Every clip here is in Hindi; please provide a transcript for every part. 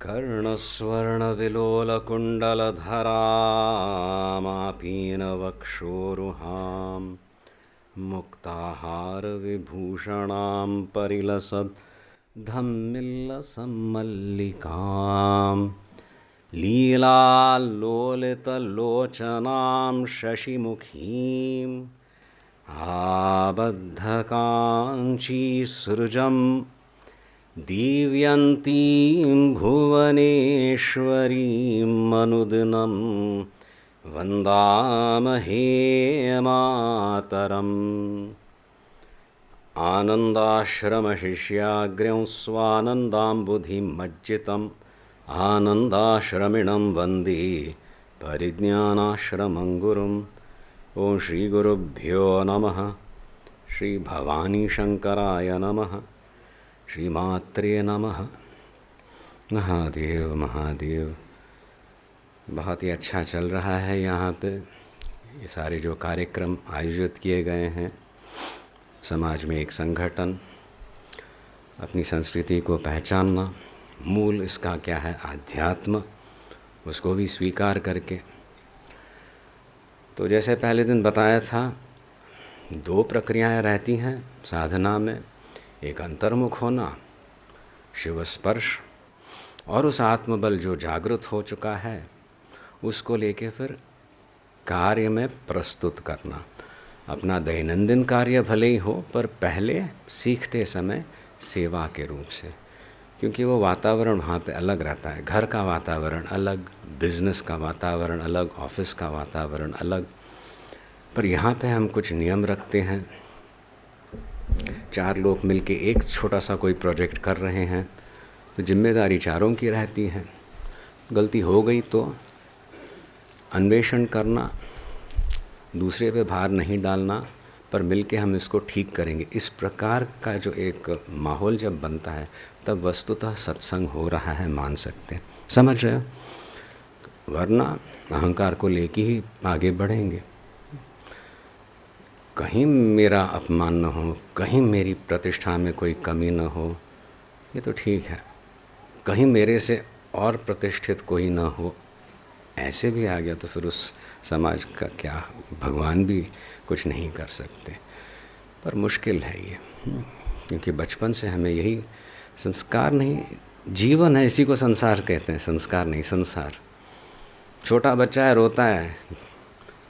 कर्णस्वर्णविलोलकुण्डलधरामापीनवक्षोरुहां मुक्ताहारविभूषणां परिलसद्धम्मिल्लसम्मल्लिकां लीलालोलितलोचनां शशिमुखीं आबद्धकाञ्चीसृजं दिव्यन्तीं भुवनेश्वरीं मनुदिनं वन्दामहे मातरम्। आनन्दाश्रमशिष्याग्र्यं स्वानन्दाम्बुधिमज्जितम् आनन्दाश्रमिणं वन्दे परिज्ञानाश्रमं गुरुम्। ॐ श्रीगुरुभ्यो नमः। श्रीभवानीशङ्कराय नमः। श्रीमात्रे नमः। महादेव महादेव। बहुत ही अच्छा चल रहा है यहाँ पे ये सारे जो कार्यक्रम आयोजित किए गए हैं। समाज में एक संगठन, अपनी संस्कृति को पहचानना, मूल इसका क्या है आध्यात्म, उसको भी स्वीकार करके। तो जैसे पहले दिन बताया था, दो प्रक्रियाएं रहती हैं साधना में। एक अंतर्मुख होना, शिव स्पर्श, और उस आत्मबल जो जागृत हो चुका है उसको लेके फिर कार्य में प्रस्तुत करना। अपना दैनंदिन कार्य भले ही हो, पर पहले सीखते समय सेवा के रूप से, क्योंकि वो वातावरण वहाँ पे अलग रहता है। घर का वातावरण अलग, बिजनेस का वातावरण अलग, ऑफिस का वातावरण अलग। पर यहाँ पे हम कुछ नियम रखते हैं। 4 लोग मिलके एक छोटा सा कोई प्रोजेक्ट कर रहे हैं तो जिम्मेदारी चारों की रहती है। गलती हो गई तो अन्वेषण करना, दूसरे पे भार नहीं डालना, पर मिलके हम इसको ठीक करेंगे। इस प्रकार का जो एक माहौल जब बनता है तब वस्तुतः सत्संग हो रहा है, मान सकते हैं। समझ रहे हो? वरना अहंकार को लेके ही आगे बढ़ेंगे। कहीं मेरा अपमान न हो, कहीं मेरी प्रतिष्ठा में कोई कमी न हो, ये तो ठीक है। कहीं मेरे से और प्रतिष्ठित कोई न हो, ऐसे भी आ गया तो फिर उस समाज का क्या, भगवान भी कुछ नहीं कर सकते। पर मुश्किल है ये, क्योंकि बचपन से हमें यही संस्कार नहीं, जीवन है, इसी को संसार कहते हैं, संस्कार नहीं संसार। छोटा बच्चा है, रोता है,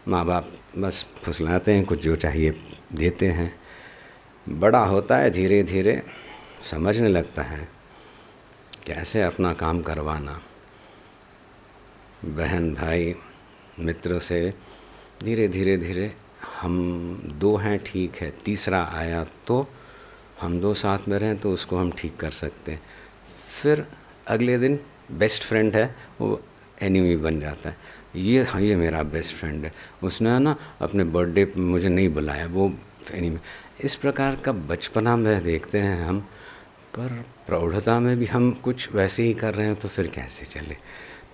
माँ बाप बस फुसलाते हैं, कुछ जो चाहिए देते हैं। बड़ा होता है, धीरे धीरे समझने लगता है कैसे अपना काम करवाना। बहन भाई मित्र से धीरे धीरे धीरे हम 2 हैं, ठीक है, तीसरा आया तो हम 2 साथ में रहें तो उसको हम ठीक कर सकते हैं। फिर अगले दिन बेस्ट फ्रेंड है, वो एनिमी बन जाता है। ये मेरा बेस्ट फ्रेंड है, उसने है ना अपने बर्थडे पे मुझे नहीं बुलाया, वो एनिमी। इस प्रकार का बचपना में देखते हैं हम, पर प्रौढ़ता में भी हम कुछ वैसे ही कर रहे हैं तो फिर कैसे चले।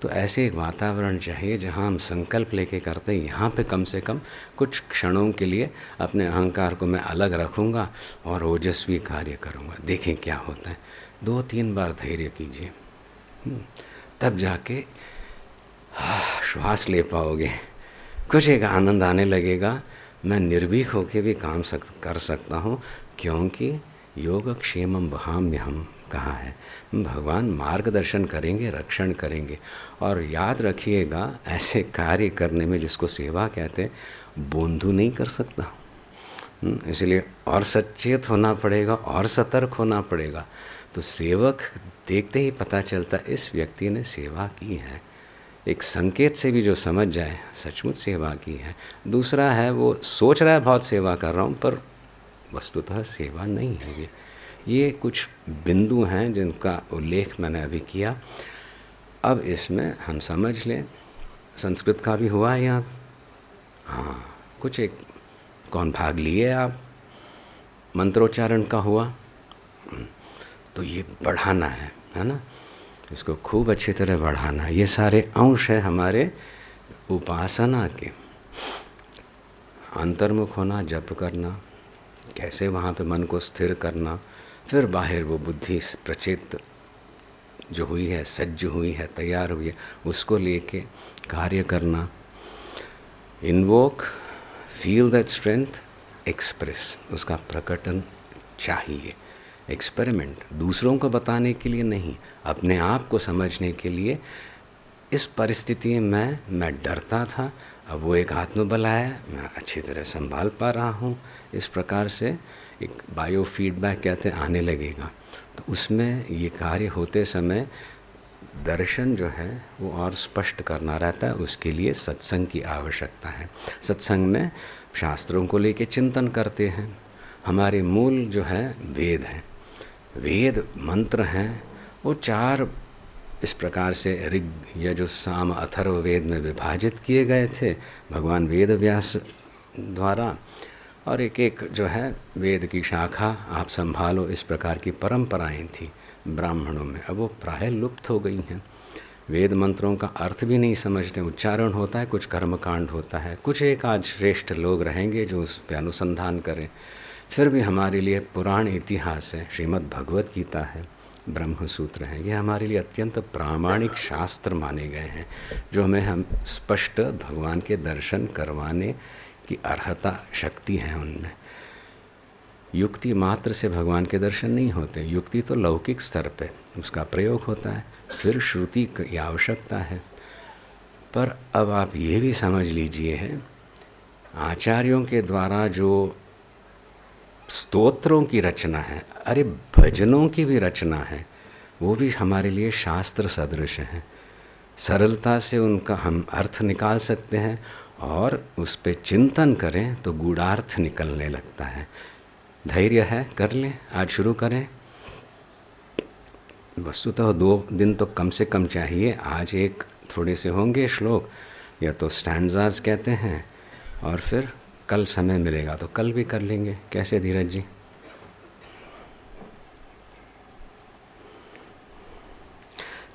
तो ऐसे एक वातावरण चाहिए जहाँ हम संकल्प लेके करते हैं, यहाँ पे कम से कम कुछ क्षणों के लिए अपने अहंकार को मैं अलग रखूँगा और ओजस्वी कार्य करूँगा। देखें क्या होता है। 2-3 बार धैर्य कीजिए, तब जाके श्वास ले पाओगे, कुछ एक आनंद आने लगेगा। मैं निर्भीक होके भी काम कर सकता हूँ, क्योंकि योगक्षेमं वहाम्यहम् कहा है। भगवान मार्गदर्शन करेंगे, रक्षण करेंगे। और याद रखिएगा, ऐसे कार्य करने में जिसको सेवा कहते हैं, बोंधू नहीं कर सकता। इसलिए और सचेत होना पड़ेगा और सतर्क होना पड़ेगा। तो सेवक देखते ही पता चलता इस व्यक्ति ने सेवा की है। एक संकेत से भी जो समझ जाए सचमुच सेवा की है। दूसरा है वो सोच रहा है बहुत सेवा कर रहा हूँ, पर वस्तुतः सेवा नहीं है। ये कुछ बिंदु हैं जिनका उल्लेख मैंने अभी किया। अब इसमें हम समझ लें, संस्कृत का भी हुआ है यहाँ। हाँ, कुछ एक कौन भाग लिए आप, मंत्रोच्चारण का हुआ। तो ये बढ़ाना है ना, इसको खूब अच्छी तरह बढ़ाना। ये सारे अंश है हमारे उपासना के। अंतर्मुख होना, जप करना, कैसे वहाँ पे मन को स्थिर करना, फिर बाहर वो बुद्धि प्रचेत जो हुई है, सज्ज हुई है, तैयार हुई है, उसको लेके कार्य करना। Invoke, feel that strength, express, उसका प्रकटन चाहिए। एक्सपेरिमेंट दूसरों को बताने के लिए नहीं, अपने आप को समझने के लिए। इस परिस्थिति में मैं डरता था, अब वो एक आत्मबल आया, मैं अच्छी तरह संभाल पा रहा हूँ। इस प्रकार से एक बायो फीडबैक कहते हैं आने लगेगा। तो उसमें ये कार्य होते समय दर्शन जो है वो और स्पष्ट करना रहता है। उसके लिए सत्संग की आवश्यकता है। सत्संग में शास्त्रों को लेके चिंतन करते हैं। हमारे मूल जो है वेद हैं, वेद मंत्र हैं, वो 4 इस प्रकार से ऋग या जो साम अथर्व वेद में विभाजित किए गए थे भगवान वेद व्यास द्वारा, और एक एक जो है वेद की शाखा आप संभालो, इस प्रकार की परंपराएं थी ब्राह्मणों में। अब वो प्राय लुप्त हो गई हैं। वेद मंत्रों का अर्थ भी नहीं समझते, उच्चारण होता है, कुछ कर्मकांड होता है, कुछ एक आज श्रेष्ठ लोग रहेंगे जो उस पर अनुसंधान करें। फिर भी हमारे लिए पुराण इतिहास है, श्रीमद् भगवत गीता है, ब्रह्म सूत्र हैं, ये हमारे लिए अत्यंत प्रामाणिक शास्त्र माने गए हैं, जो हमें हम स्पष्ट भगवान के दर्शन करवाने की अर्हता शक्ति है उनमें। युक्ति मात्र से भगवान के दर्शन नहीं होते, युक्ति तो लौकिक स्तर पे उसका प्रयोग होता है, फिर श्रुति की आवश्यकता है। पर अब आप ये भी समझ लीजिए है, आचार्यों के द्वारा जो स्तोत्रों की रचना है, अरे भजनों की भी रचना है, वो भी हमारे लिए शास्त्र सदृश है। सरलता से उनका हम अर्थ निकाल सकते हैं और उस पे चिंतन करें तो गूढ़ार्थ निकलने लगता है। धैर्य है, कर लें, आज शुरू करें। वस्तुतः 2 दिन तो कम से कम चाहिए। आज एक थोड़े से होंगे श्लोक या तो स्टैंजाज कहते हैं, और फिर कल समय मिलेगा तो कल भी कर लेंगे। कैसे धीरज जी?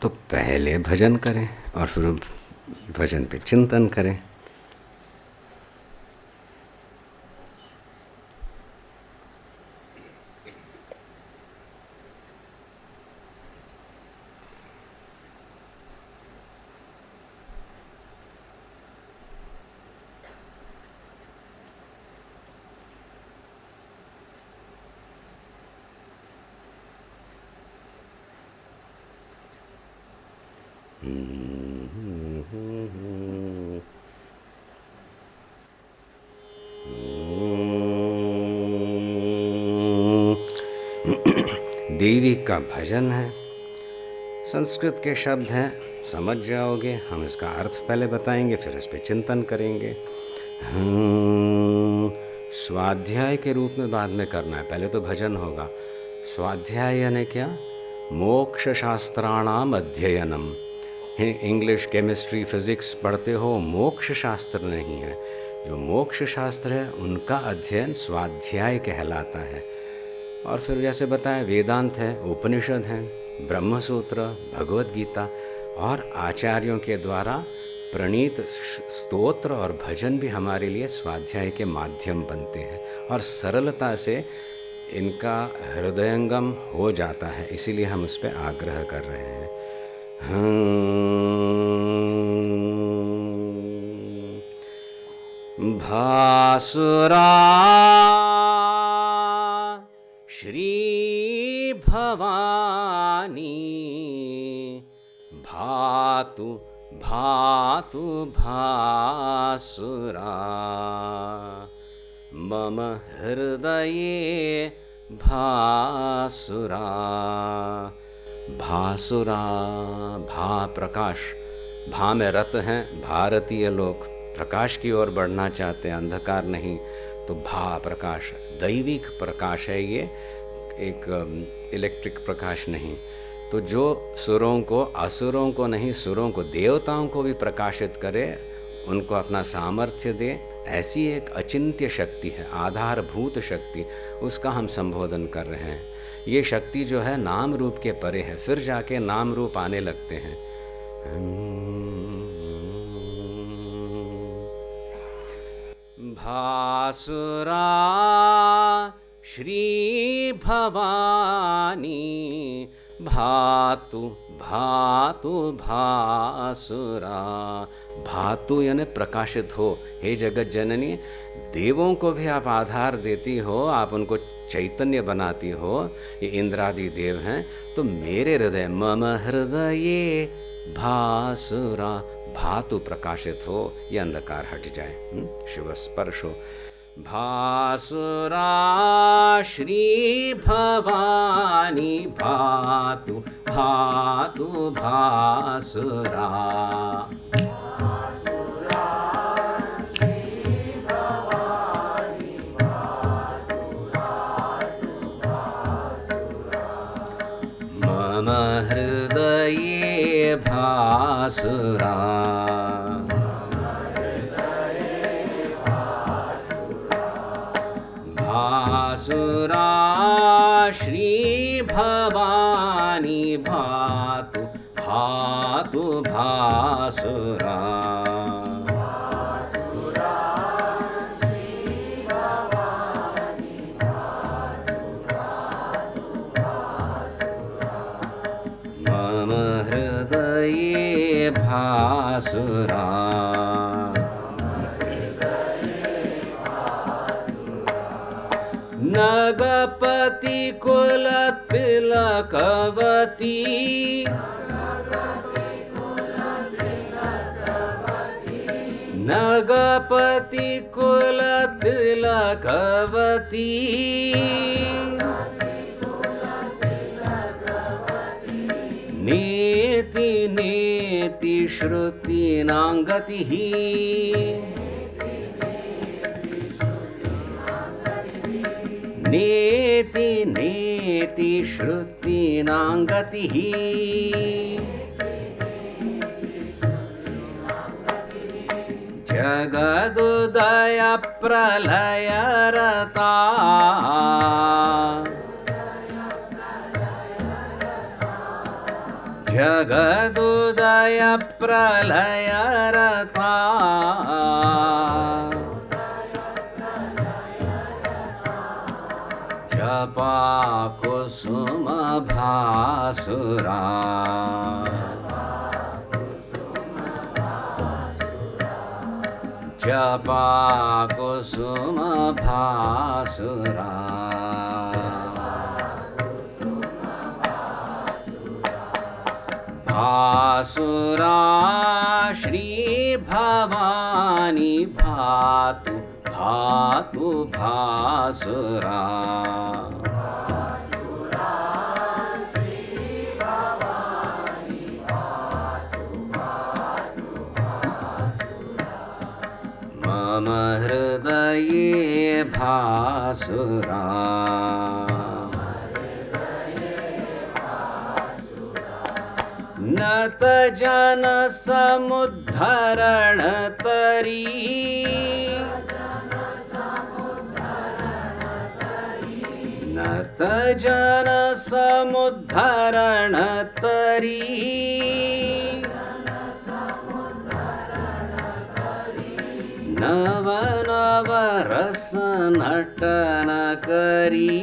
तो पहले भजन करें और फिर भजन पे चिंतन करें। देवी का भजन है, संस्कृत के शब्द हैं, समझ जाओगे। हम इसका अर्थ पहले बताएंगे, फिर इस पे चिंतन करेंगे। स्वाध्याय के रूप में बाद में करना है, पहले तो भजन होगा। स्वाध्याय यानी क्या? मोक्ष शास्त्राणाम अध्ययनम। इंग्लिश, केमिस्ट्री, फिजिक्स पढ़ते हो, मोक्ष शास्त्र नहीं है। जो मोक्ष शास्त्र है उनका अध्ययन स्वाध्याय कहलाता है। और फिर जैसे बताया, वेदांत है, उपनिषद हैं, ब्रह्म सूत्र, भगवत गीता, और आचार्यों के द्वारा प्रणीत स्तोत्र और भजन भी हमारे लिए स्वाध्याय के माध्यम बनते हैं, और सरलता से इनका हृदयंगम हो जाता है। इसीलिए हम उस पर आग्रह कर रहे हैं। भासुरा श्री भवानी भातु भातु भासुरा मम हृदये भासुरा। भासुरा, भा प्रकाश, भा में रत हैं। भारतीय लोग प्रकाश की ओर बढ़ना चाहते हैं, अंधकार नहीं। तो भा प्रकाश, दैविक प्रकाश है ये, एक इलेक्ट्रिक प्रकाश नहीं। तो जो सुरों को, असुरों को नहीं, सुरों को, देवताओं को भी प्रकाशित करे, उनको अपना सामर्थ्य दे, ऐसी एक अचिंत्य शक्ति है, आधारभूत शक्ति, उसका हम संबोधन कर रहे हैं। ये शक्ति जो है नाम रूप के परे है, फिर जाके नाम रूप आने लगते हैं। भासुरा श्री भवानी भातु भातु भासुरा। भातु यानी प्रकाशित हो। हे जगत जननी, देवों को भी आप आधार देती हो, आप उनको चैतन्य बनाती हो, ये इंद्रादि देव हैं, तो मेरे हृदय, मम हृदये भासुरा, भातु प्रकाशित हो, ये अंधकार हट जाए, शुभ स्पर्श हो। भासुरा श्री भवानी भातु भातु भासुरा। मम हृदये भासुरा। भासुरा श्री भवानी भातु भातु भासुरा। मम हृदये भासुरा। नगपति कुल तिलकवती। नगपति कुल तिलकवती। नेति नेति श्रुतीनां गतिः। नेति नेति श्रुतीनां गतिः। जगदुदय प्रलयरता। जगदुदय प्रलयरता। जपा कुसुम भासुरा। जपा कुसुम भासुरा। भासुरा श्री भवानी भातु भातु भासुरा। मम हृदये भासुरा। नत जन समुद्धरण तरी। नत जन समुद्धरण तरी। नव नव रस नटन करी।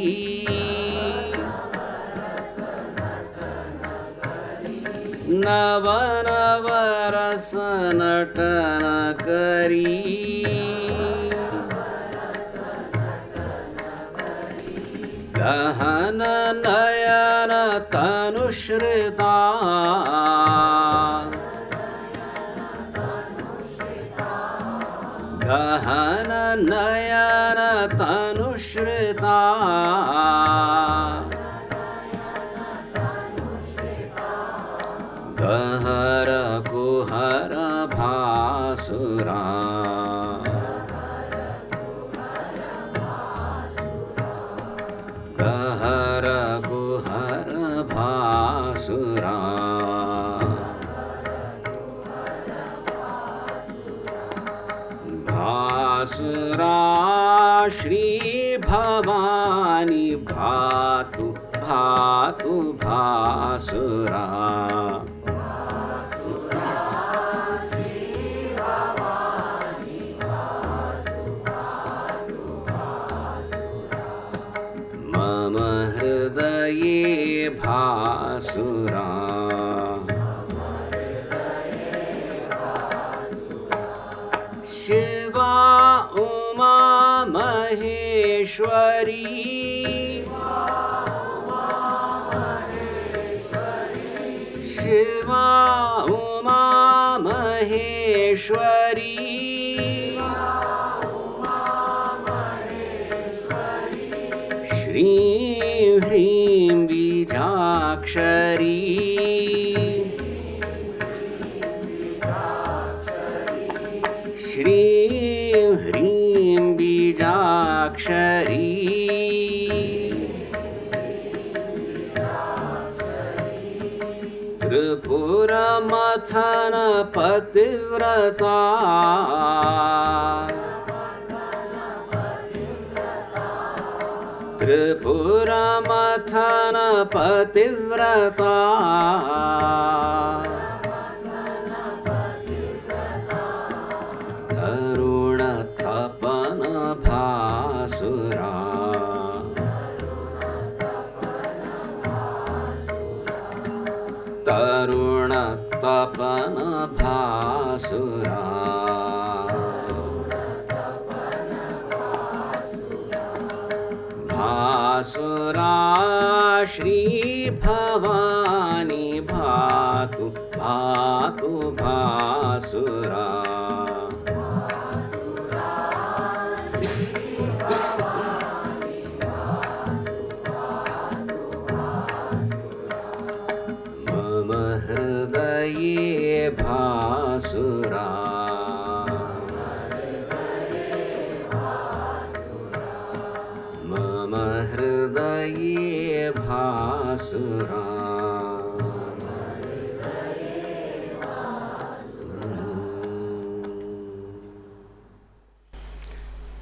नव नव रस नटन करी। गहन नयन तनुश्रिता। गहन नयन तनुश्रिता। गहर कुहर भासुरा। गहर कुहर भासुरा। भासुरा श्री भवानी भातु भातु भासुरा। मम हृदये भासुरा। शिवा उमा महेश्वरी श्रीं ह्रीं बीजाक्षरी श्रीं ह्रीं बीजाक्षरी त्रिपुरमथन पतिव्रता त्रिपुरमथन पतिव्रता तरुणतपन भासुरा तरुणतपन भासुरा भासुरा श्री भवानी भातु भातु भासुरा मम हृदये भासुरा मम हृदये भासुरा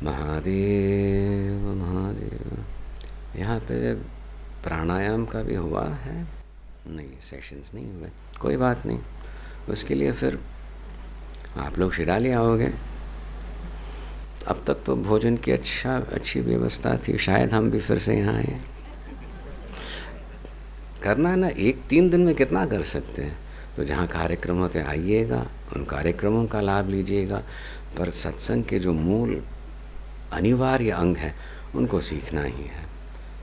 महादेव महादेव। यहाँ पे प्राणायाम का भी हुआ है? नहीं, सेशंस नहीं हुए। कोई बात नहीं, उसके लिए फिर आप लोग शिराली आओगे। अब तक तो भोजन की अच्छी व्यवस्था थी, शायद हम भी फिर से यहाँ आए। करना है ना, 1-3 दिन में कितना कर सकते हैं। तो जहाँ कार्यक्रम होते हैं आइएगा, उन कार्यक्रमों का लाभ लीजिएगा, पर सत्संग के जो मूल अनिवार्य अंग हैं उनको सीखना ही है।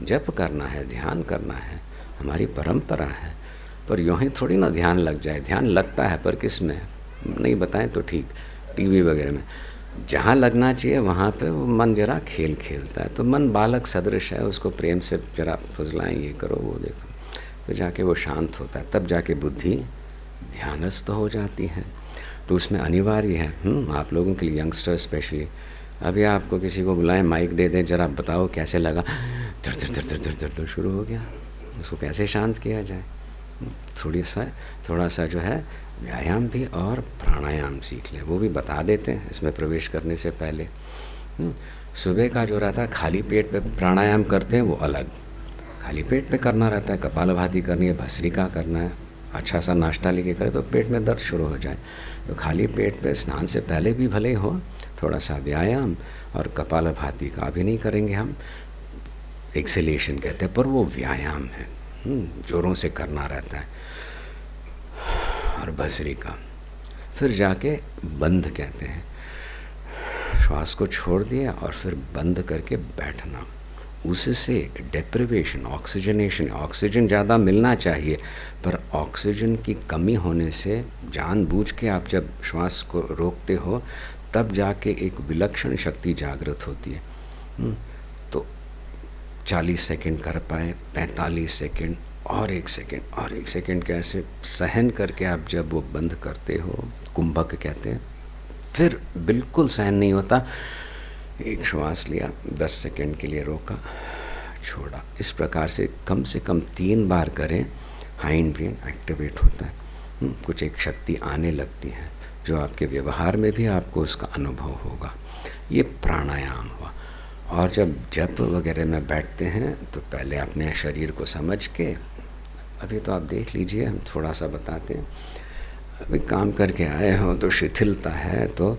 जप करना है, ध्यान करना है, हमारी परंपरा है। पर यूँ ही थोड़ी ना ध्यान लग जाए। ध्यान लगता है, पर किस में नहीं बताएं तो ठीक, टीवी वगैरह में। जहाँ लगना चाहिए वहाँ पे वो मन जरा खेल खेलता है। तो मन बालक सदृश है, उसको प्रेम से जरा फुसलाएं, ये करो वो देखो, फिर जाके वो शांत होता है। तब जाके बुद्धि ध्यानस्थ हो जाती है। तो उसमें अनिवार्य है आप लोगों के लिए, यंगस्टर स्पेशली। अभी आपको किसी को बुलाएं, माइक दे दें, जरा बताओ कैसे लगा, धर धर धर शुरू हो गया। उसको कैसे शांत किया जाए? थोड़ा सा जो है व्यायाम भी और प्राणायाम सीख लें, वो भी बता देते हैं इसमें प्रवेश करने से पहले। सुबह का जो रहता है खाली पेट पे प्राणायाम करते हैं, वो अलग। खाली पेट पे करना रहता है, कपालभाति करनी है, भस्त्रिका करना है, अच्छा सा नाश्ता लेके करें तो पेट में दर्द शुरू हो जाए। तो खाली पेट पे स्नान से पहले भी भले हो थोड़ा सा व्यायाम, और कपालभाति का भी नहीं करेंगे हम, एक्सेलेशन कहते हैं, पर वो व्यायाम है, जोरों से करना रहता है। और भस्त्रिका फिर जाके बंद कहते हैं, श्वास को छोड़ दिया और फिर बंद करके बैठना। उससे डेप्रिवेशन, ऑक्सीजनेशन, ऑक्सीजन ज़्यादा मिलना चाहिए, पर ऑक्सीजन की कमी होने से जानबूझ के आप जब श्वास को रोकते हो तब जाके एक विलक्षण शक्ति जागृत होती है। तो 40 सेकंड कर पाए, 45 सेकंड, और 1 सेकंड और 1 सेकंड कैसे सहन करके आप जब वो बंद करते हो, कुंभक कहते हैं, फिर बिल्कुल सहन नहीं होता, एक श्वास लिया, 10 सेकंड के लिए रोका, छोड़ा। इस प्रकार से कम 3 बार करें, हाइंड ब्रेन एक्टिवेट होता है। कुछ एक शक्ति आने लगती है जो आपके व्यवहार में भी आपको उसका अनुभव होगा। ये प्राणायाम हुआ। और जब जप वगैरह में बैठते हैं तो पहले अपने शरीर को समझ के, अभी तो आप देख लीजिए, हम थोड़ा सा बताते हैं। अभी काम करके आए हो तो शिथिलता है, तो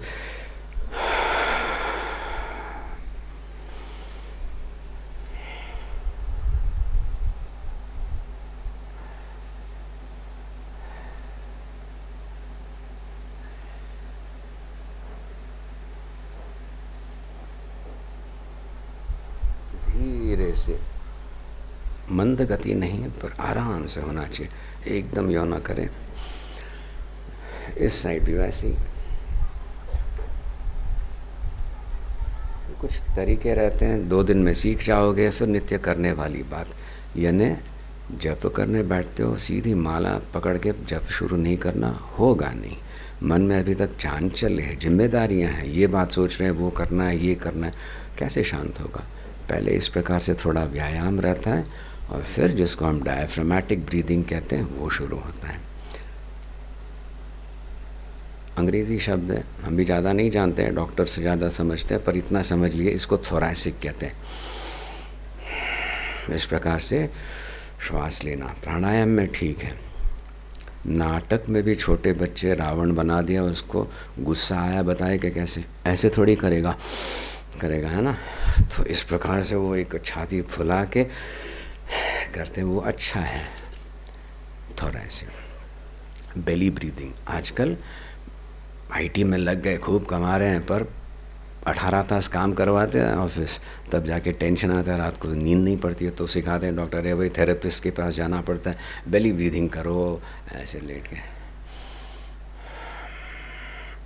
से मंद गति नहीं, पर आराम से होना चाहिए, एकदम यो ना करें। इस साइड भी वैसे ही कुछ तरीके रहते हैं, 2 दिन में सीख जाओगे। फिर नित्य करने वाली बात, यानी जप करने बैठते हो सीधी माला पकड़ के जप शुरू नहीं करना, होगा नहीं। मन में अभी तक चांचल्य है, जिम्मेदारियां हैं, ये बात सोच रहे हैं, वो करना है, ये करना है, कैसे शांत होगा? पहले इस प्रकार से थोड़ा व्यायाम रहता है और फिर जिसको हम डायफ्रामेटिक ब्रीदिंग कहते हैं वो शुरू होता है। अंग्रेज़ी शब्द है, हम भी ज़्यादा नहीं जानते हैं, डॉक्टर से ज़्यादा समझते हैं, पर इतना समझ लिए इसको थोरैसिक कहते हैं। इस प्रकार से श्वास लेना प्राणायाम में ठीक है। नाटक में भी छोटे बच्चे रावण बना दिया, उसको गुस्सा आया, बताए कि कैसे, ऐसे थोड़ी करेगा, है ना। तो इस प्रकार से वो एक छाती फुला के करते, वो अच्छा है। थोरैसिक बेली ब्रीदिंग, आजकल आईटी में लग गए, खूब कमा रहे हैं, पर 18 तास काम करवाते हैं ऑफिस, तब जाके टेंशन आता है, रात को नींद नहीं पड़ती है, तो सिखाते हैं डॉक्टर, है भाई थेरेपिस्ट के पास जाना पड़ता है, बेली ब्रीदिंग करो ऐसे लेट के।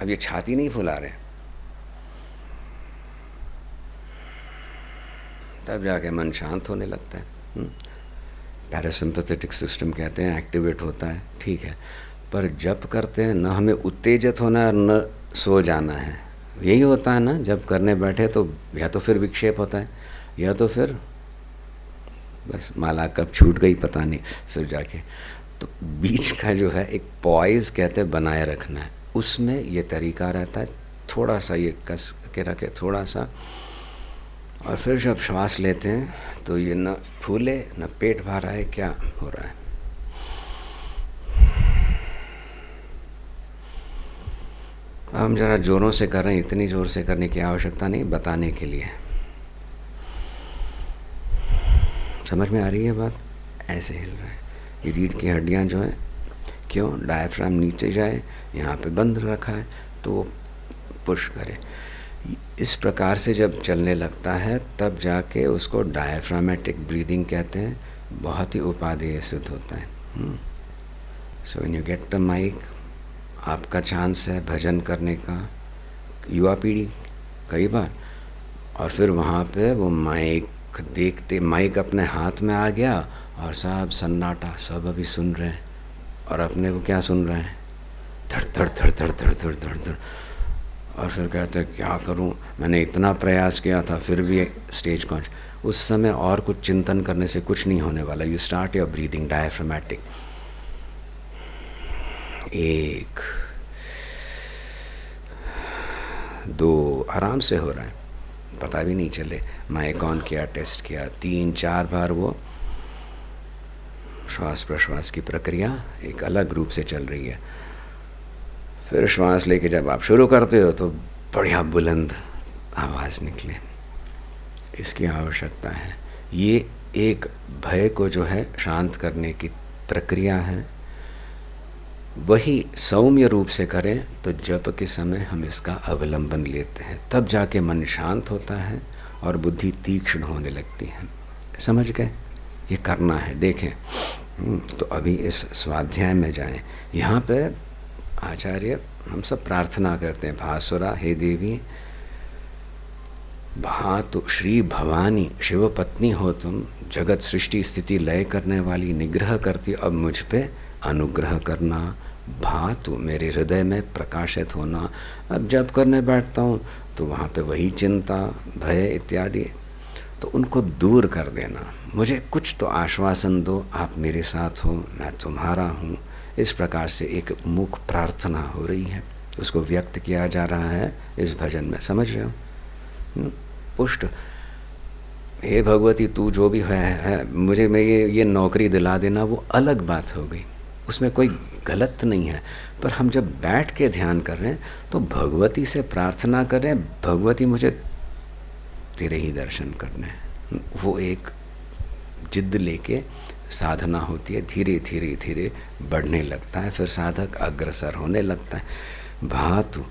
अब ये छाती नहीं फुला रहे, तब जाके मन शांत होने लगता है। पैरासिम्पैथेटिक सिस्टम कहते हैं, एक्टिवेट होता है, ठीक है। पर जब करते हैं न हमें उत्तेजित होना है न सो जाना है, यही होता है ना। जब करने बैठे तो या तो फिर विक्षेप होता है, या तो फिर बस माला कब छूट गई पता नहीं, फिर जाके तो बीच का जो है एक पॉइज कहते हैं बनाए रखना है, उसमें ये तरीका रहता है। थोड़ा सा ये कस के रखे, थोड़ा सा, और फिर जब श्वास लेते हैं तो ये न फूले न पेट भर रहा है, क्या हो रहा है। हम ज़रा ज़ोरों से कर रहे हैं, इतनी ज़ोर से करने की आवश्यकता नहीं, बताने के लिए। समझ में आ रही है बात? ऐसे हिल रहा है ये रीढ़ की हड्डियाँ जो हैं, क्यों डायफ्राम नीचे जाए, यहाँ पे बंद रखा है तो पुश करे। इस प्रकार से जब चलने लगता है तब जाके उसको डायफ्रामेटिक ब्रीदिंग कहते हैं, बहुत ही उपादेय सिद्ध होता है। So when you get the mic, आपका चांस है भजन करने का, युवा पीढ़ी कई बार, और फिर वहाँ पे वो माइक देखते, माइक अपने हाथ में आ गया और सब सन्नाटा, सब अभी सुन रहे हैं, और अपने को क्या सुन रहे हैं, धड़ धड़ धड़ धड़ धड़ धड़ धड़ धड़। और फिर कहते हैं क्या करूं, मैंने इतना प्रयास किया था फिर भी स्टेज कॉन्श। उस समय और कुछ चिंतन करने से कुछ नहीं होने वाला। You start your breathing diaphragmatic. 1 2 आराम से हो रहा है, पता भी नहीं चले। माइक ऑन किया, टेस्ट किया, 3-4 बार वो श्वास प्रश्वास की प्रक्रिया एक अलग रूप से चल रही है। फिर श्वास लेके जब आप शुरू करते हो तो बढ़िया बुलंद आवाज़ निकले, इसकी आवश्यकता है। ये एक भय को जो है शांत करने की प्रक्रिया है। वही सौम्य रूप से करें तो जप के समय हम इसका अवलंबन लेते हैं, तब जाके मन शांत होता है और बुद्धि तीक्ष्ण होने लगती है। समझ गए? ये करना है, देखें। तो अभी इस स्वाध्याय में जाएं। यहाँ पे आचार्य हम सब प्रार्थना करते हैं, भासुरा हे देवी, भातु श्री भवानी शिव पत्नी हो तुम, जगत सृष्टि स्थिति लय करने वाली, निग्रह करती, अब मुझ पे अनुग्रह करना। भातु मेरे हृदय में प्रकाशित होना। अब जब करने बैठता हूँ तो वहाँ पे वही चिंता, भय इत्यादि, तो उनको दूर कर देना। मुझे कुछ तो आश्वासन दो, आप मेरे साथ हो, मैं तुम्हारा हूँ। इस प्रकार से एक मुख प्रार्थना हो रही है, उसको व्यक्त किया जा रहा है इस भजन में। समझ रहे हो? पुष्ट, हे भगवती तू जो भी है मुझे मैं ये नौकरी दिला देना, वो अलग बात हो गई, उसमें कोई गलत नहीं है। पर हम जब बैठ के ध्यान कर रहे हैं तो भगवती से प्रार्थना कर रहे हैं, भगवती मुझे तेरे ही दर्शन करने हैं। वो एक जिद्द लेके साधना होती है, धीरे धीरे धीरे बढ़ने लगता है, फिर साधक अग्रसर होने लगता है। भातु,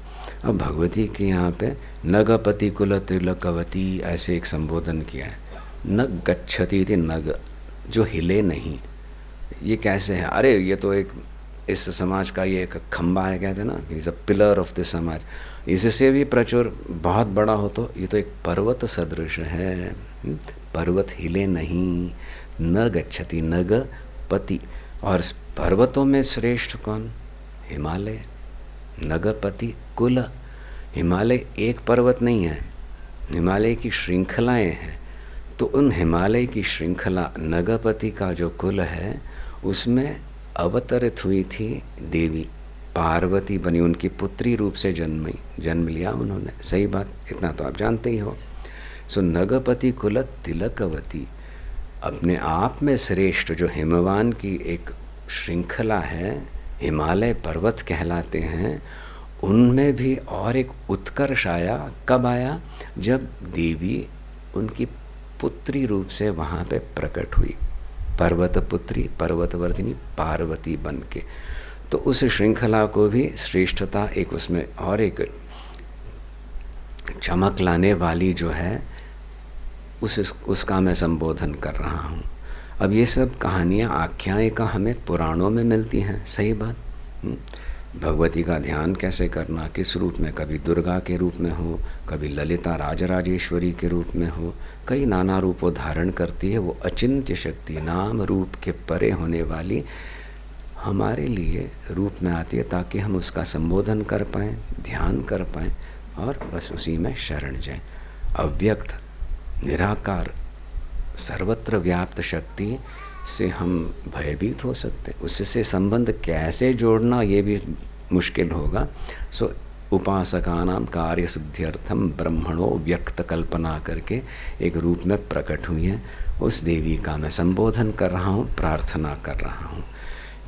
अब भगवती के यहाँ पे नगपति कुल त्रिलोकवती ऐसे एक संबोधन किया है। न गच्छति इति नग, जो हिले नहीं। ये कैसे है? अरे ये तो एक इस समाज का ये एक खंबा है, कहते हैं ना, is a pillar of the समाज। इससे भी प्रचुर बहुत बड़ा हो तो ये तो एक पर्वत सदृश है। पर्वत हिले नहीं। न गच्छति नग पति, और पर्वतों में श्रेष्ठ कौन? हिमालय। नगपति कुल, हिमालय एक पर्वत नहीं है, हिमालय की श्रृंखलाएं हैं। तो उन हिमालय की श्रृंखला नगपति का जो कुल है उसमें अवतरित हुई थी देवी पार्वती बनी, उनकी पुत्री रूप से जन्म लिया उन्होंने। सही बात, इतना तो आप जानते ही हो। सो नगपति कुल तिलकवती, अपने आप में श्रेष्ठ जो हिमवान की एक श्रृंखला है, हिमालय पर्वत कहलाते हैं, उनमें भी और एक उत्कर्ष आया। कब आया? जब देवी उनकी पुत्री रूप से वहाँ पे प्रकट हुई, पर्वत पुत्री पर्वतवर्धिनी पार्वती बन के। तो उस श्रृंखला को भी श्रेष्ठता एक उसमें और एक चमक लाने वाली जो है उसका मैं संबोधन कर रहा हूँ। अब ये सब कहानियाँ आख्यायिका हमें पुराणों में मिलती हैं। सही बात। भगवती का ध्यान कैसे करना, किस रूप में, कभी दुर्गा के रूप में हो, कभी ललिता राजराजेश्वरी के रूप में हो, कई नाना रूपों धारण करती है। वो अचिंत्य शक्ति, नाम रूप के परे होने वाली हमारे लिए रूप में आती है, ताकि हम उसका संबोधन कर पाएँ, ध्यान कर पाएँ और बस उसी में शरण जाएं। अव्यक्त निराकार सर्वत्र व्याप्त शक्ति से हम भयभीत हो सकते हैं। उससे संबंध कैसे जोड़ना ये भी मुश्किल होगा। सो उपासकानाम कार्य सिद्ध्यर्थम ब्रह्मणो व्यक्त कल्पना करके एक रूप में प्रकट हुई है। उस देवी का मैं संबोधन कर रहा हूँ, प्रार्थना कर रहा हूँ।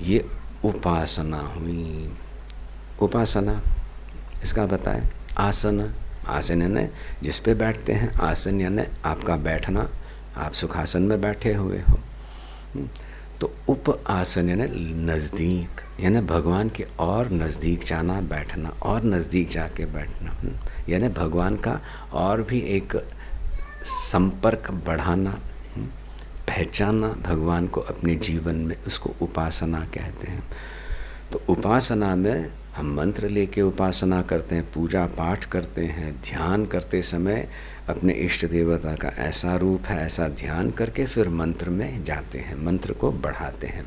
ये उपासना हुई। उपासना इसका बताए आसन। आसन यानी जिस पे बैठते हैं, आसन यानी आपका बैठना, आप सुखासन में बैठे हुए हो। तो उप आसन यानी नज़दीक, यानी भगवान के और नज़दीक जाना, बैठना, और नज़दीक जाके बैठना, यानी भगवान का और भी एक संपर्क बढ़ाना, पहचानना भगवान को अपने जीवन में, उसको उपासना कहते हैं। तो उपासना में हम मंत्र लेके उपासना करते हैं, पूजा पाठ करते हैं, ध्यान करते समय अपने इष्ट देवता का ऐसा रूप है, ऐसा ध्यान करके फिर मंत्र में जाते हैं, मंत्र को बढ़ाते हैं।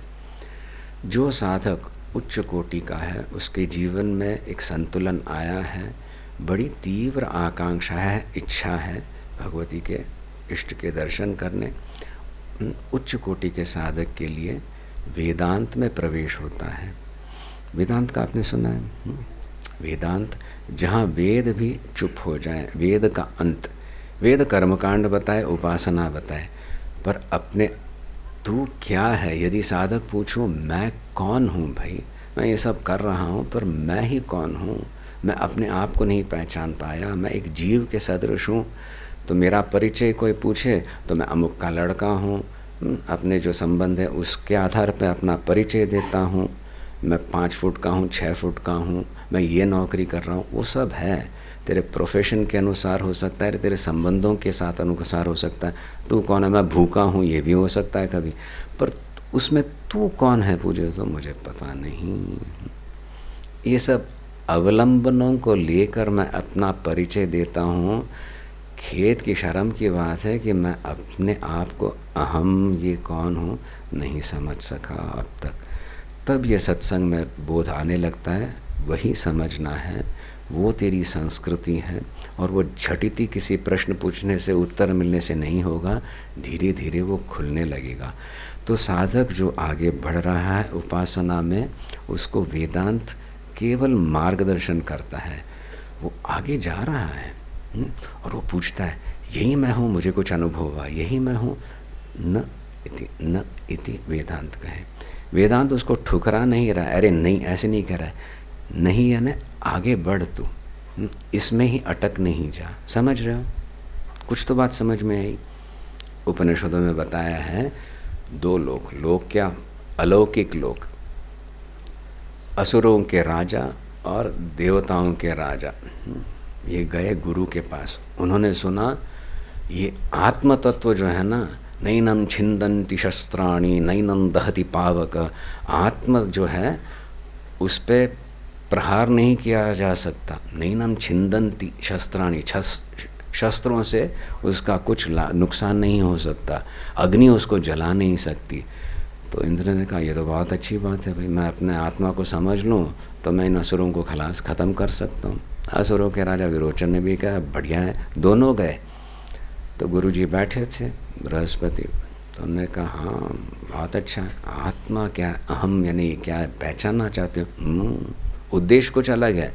जो साधक उच्च कोटि का है, उसके जीवन में एक संतुलन आया है, बड़ी तीव्र आकांक्षा है, इच्छा है भगवती के इष्ट के दर्शन करने, उच्च कोटि के साधक के लिए वेदांत में प्रवेश होता है। वेदांत का आपने सुना है? वेदांत जहाँ वेद भी चुप हो जाए, वेद का अंत, वेद कर्मकांड बताए, उपासना बताए, पर अपने तू क्या है, यदि साधक पूछूं मैं कौन हूँ भाई, मैं ये सब कर रहा हूँ पर मैं ही कौन हूँ, मैं अपने आप को नहीं पहचान पाया, मैं एक जीव के सदृश हूँ। तो मेरा परिचय कोई पूछे तो मैं अमुक का लड़का हूँ, अपने जो संबंध है उसके आधार पर अपना परिचय देता हूँ, मैं 5 फुट का हूँ, 6 फुट का हूँ, मैं ये नौकरी कर रहा हूँ। वो सब है तेरे प्रोफेशन के अनुसार हो सकता है, तेरे संबंधों के साथ अनुसार हो सकता है। तू कौन है? मैं भूखा हूँ, ये भी हो सकता है कभी, पर उसमें तू कौन है पूछे तो मुझे पता नहीं। ये सब अवलंबनों को लेकर मैं अपना परिचय देता हूँ। खेद की शर्म की बात है कि मैं अपने आप को अहम ये कौन हूँ नहीं समझ सका अब तक। तब ये सत्संग में बोध आने लगता है, वही समझना है, वो तेरी संस्कृति है, और वो झटिति किसी प्रश्न पूछने से, उत्तर मिलने से नहीं होगा, धीरे धीरे वो खुलने लगेगा। तो साधक जो आगे बढ़ रहा है उपासना में, उसको वेदांत केवल मार्गदर्शन करता है, वो आगे जा रहा है और वो पूछता है यही मैं हूँ, मुझे कुछ अनुभव हुआ, यही मैं हूँ। न इति वेदांत कहे। वेदांत उसको ठुकरा नहीं रहा, अरे नहीं ऐसे नहीं कह रहा है, नहीं यानी आगे बढ़ तू, इसमें ही अटक नहीं जा। समझ रहे हो? कुछ तो बात समझ में आई। उपनिषदों में बताया है 2 लोक, लोक क्या? अलौकिक लोक, असुरों के राजा और देवताओं के राजा। ये गए गुरु के पास, उन्होंने सुना ये आत्म तत्व जो है ना, नैनम छिंदन्ति शस्त्राणि नैनम दहति पावक, आत्म जो है उस पे प्रहार नहीं किया जा सकता। नैनम छिंदन्ति शस्त्राणि, शस्त्रों से उसका कुछ नुकसान नहीं हो सकता, अग्नि उसको जला नहीं सकती। तो इंद्र ने कहा ये तो बहुत अच्छी बात है भाई, मैं अपने आत्मा को समझ लूँ तो मैं इन असुरों को ख़त्म कर सकता हूँ। असुरों के राजा विरोचन ने भी कहा बढ़िया है, दोनों गए। तो गुरुजी बैठे थे बृहस्पति, तो उन्होंने कहा हाँ बहुत अच्छा है, आत्मा क्या है, अहम यानी क्या है, पहचानना चाहते हो? उद्देश्य कुछ अलग है,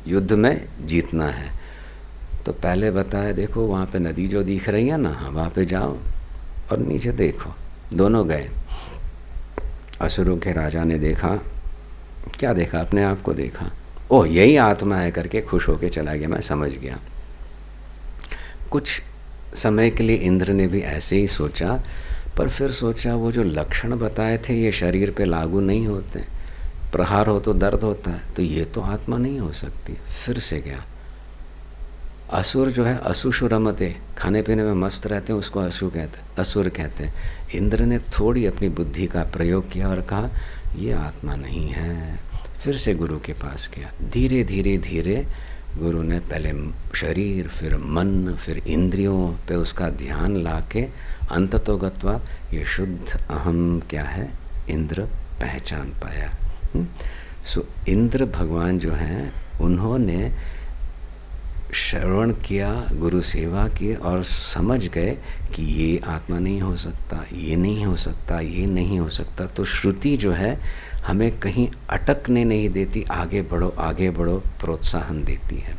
युद्ध में जीतना है। तो पहले बताया देखो वहाँ पे नदी जो दिख रही है ना, वहाँ पे जाओ और नीचे देखो। दोनों गए। असुरों के राजा ने देखा, क्या देखा, अपने आप को देखा, ओह यही आत्मा है करके खुश होके चला गया, मैं समझ गया। कुछ समय के लिए इंद्र ने भी ऐसे ही सोचा, पर फिर सोचा वो जो लक्षण बताए थे ये शरीर पे लागू नहीं होते, प्रहार हो तो दर्द होता है, तो ये तो आत्मा नहीं हो सकती। फिर से गया। असुर जो है असुषु रमते, खाने पीने में मस्त रहते हैं, उसको असुर कहते हैं। इंद्र ने थोड़ी अपनी बुद्धि का प्रयोग किया और कहा ये आत्मा नहीं है। फिर से गुरु के पास गया। धीरे धीरे धीरे गुरु ने पहले शरीर, फिर मन, फिर इंद्रियों पे उसका ध्यान लाके अंततोगत्वा ये शुद्ध अहम क्या है इंद्र पहचान पाया। सो इंद्र भगवान जो हैं उन्होंने श्रवण किया, गुरु सेवा की और समझ गए कि ये आत्मा नहीं हो सकता, ये नहीं हो सकता, ये नहीं हो सकता। तो श्रुति जो है हमें कहीं अटकने नहीं देती, आगे बढ़ो प्रोत्साहन देती है।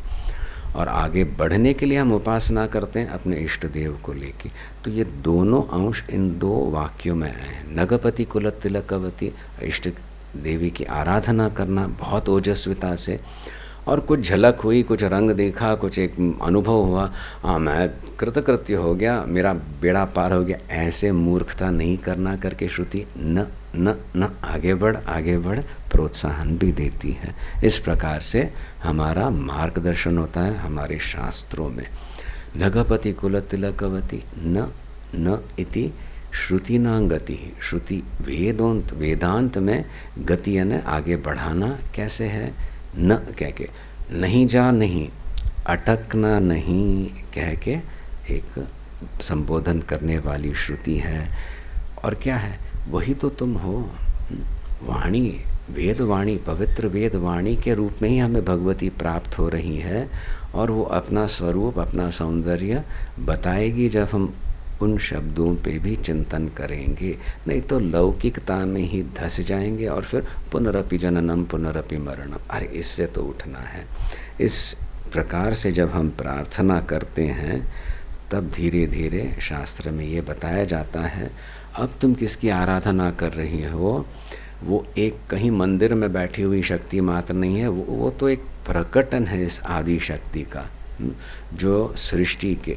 और आगे बढ़ने के लिए हम उपासना करते हैं अपने इष्ट देव को लेके। तो ये दोनों अंश इन दो वाक्यों में आए हैं। नगपति कुल तिलकवती, इष्ट देवी की आराधना करना बहुत ओजस्विता से, और कुछ झलक हुई, कुछ रंग देखा, कुछ एक अनुभव हुआ, हाँ मैं कृतकृत्य हो गया, मेरा बेड़ा पार हो गया, ऐसे मूर्खता नहीं करना करके श्रुति न न न आगे बढ़ प्रोत्साहन भी देती है। इस प्रकार से हमारा मार्गदर्शन होता है हमारे शास्त्रों में। नगपति कुल तिलकवती न न इति श्रुति ना गति। श्रुति वेदांत में गति यानी आगे बढ़ाना कैसे है, न कह के, नहीं जा नहीं, अटकना नहीं कह के एक संबोधन करने वाली श्रुति है। और क्या है, वही तो तुम हो। वाणी, वेदवाणी, पवित्र वेदवाणी के रूप में ही हमें भगवती प्राप्त हो रही है, और वो अपना स्वरूप, अपना सौंदर्य बताएगी जब हम उन शब्दों पे भी चिंतन करेंगे। नहीं तो लौकिकता में ही धस जाएंगे और फिर पुनरपि जननम पुनरपि मरणम, अरे इससे तो उठना है। इस प्रकार से जब हम प्रार्थना करते हैं तब धीरे धीरे शास्त्र में ये बताया जाता है, अब तुम किसकी आराधना कर रही हो, वो एक कहीं मंदिर में बैठी हुई शक्ति मात्र नहीं है, वो तो एक प्रकटन है इस आदि शक्ति का, जो सृष्टि के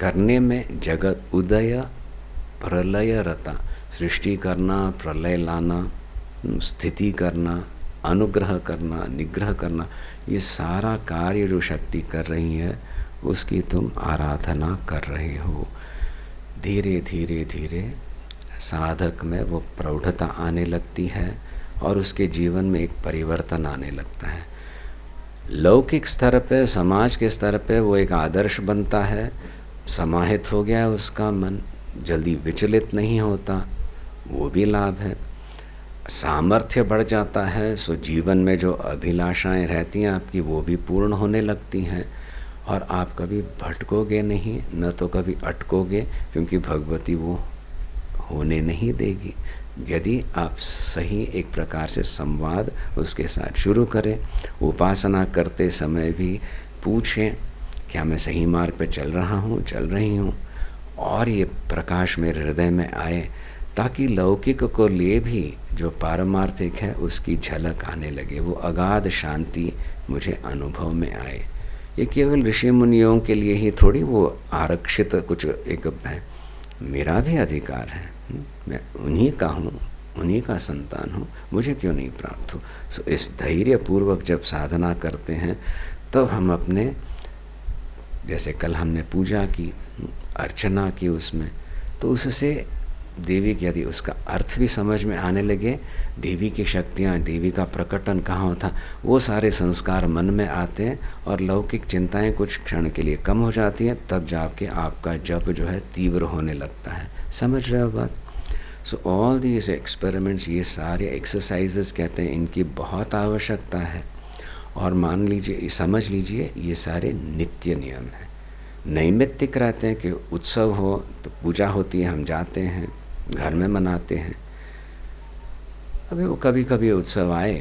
करने में जगत उदय प्रलय रता, सृष्टि करना, प्रलय लाना, स्थिति करना, अनुग्रह करना, निग्रह करना, ये सारा कार्य जो शक्ति कर रही है उसकी तुम आराधना कर रहे हो। धीरे धीरे धीरे साधक में वो प्रौढ़ता आने लगती है और उसके जीवन में एक परिवर्तन आने लगता है। लौकिक स्तर पे, समाज के स्तर पे वो एक आदर्श बनता है, समाहित हो गया है उसका मन, जल्दी विचलित नहीं होता, वो भी लाभ है। सामर्थ्य बढ़ जाता है, सो जीवन में जो अभिलाषाएं रहती हैं आपकी वो भी पूर्ण होने लगती हैं, और आप कभी भटकोगे नहीं, न तो कभी अटकोगे, क्योंकि भगवती वो होने नहीं देगी। यदि आप सही एक प्रकार से संवाद उसके साथ शुरू करें, उपासना करते समय भी पूछें क्या मैं सही मार्ग पे चल रहा हूँ, चल रही हूँ, और ये प्रकाश मेरे हृदय में आए, ताकि लौकिक को लिए भी जो पारमार्थिक है उसकी झलक आने लगे, वो अगाध शांति मुझे अनुभव में आए। ये केवल ऋषि मुनियों के लिए ही थोड़ी वो आरक्षित कुछ एक है, मेरा भी अधिकार है, मैं उन्हीं का हूँ, उन्हीं का संतान हूँ, मुझे क्यों नहीं प्राप्त हो। सो इस धैर्य पूर्वक जब साधना करते हैं तब हम अपने जैसे कल हमने पूजा की, अर्चना की, उसमें तो उससे देवी की यदि उसका अर्थ भी समझ में आने लगे, देवी की शक्तियाँ, देवी का प्रकटन कहाँ होता, वो सारे संस्कार मन में आते हैं और लौकिक चिंताएं कुछ क्षण के लिए कम हो जाती हैं, तब जाके आपका जप जो है तीव्र होने लगता है। समझ रहे हो बात? सो ऑल दीज एक्सपेरिमेंट्स, ये सारे एक्सरसाइजेस कहते हैं, इनकी बहुत आवश्यकता है। और मान लीजिए, समझ लीजिए, ये सारे नित्य नियम हैं, नैमित्तिक रहते हैं कि उत्सव हो तो पूजा होती है, हम जाते हैं, घर में मनाते हैं। अभी वो कभी कभी उत्सव आए,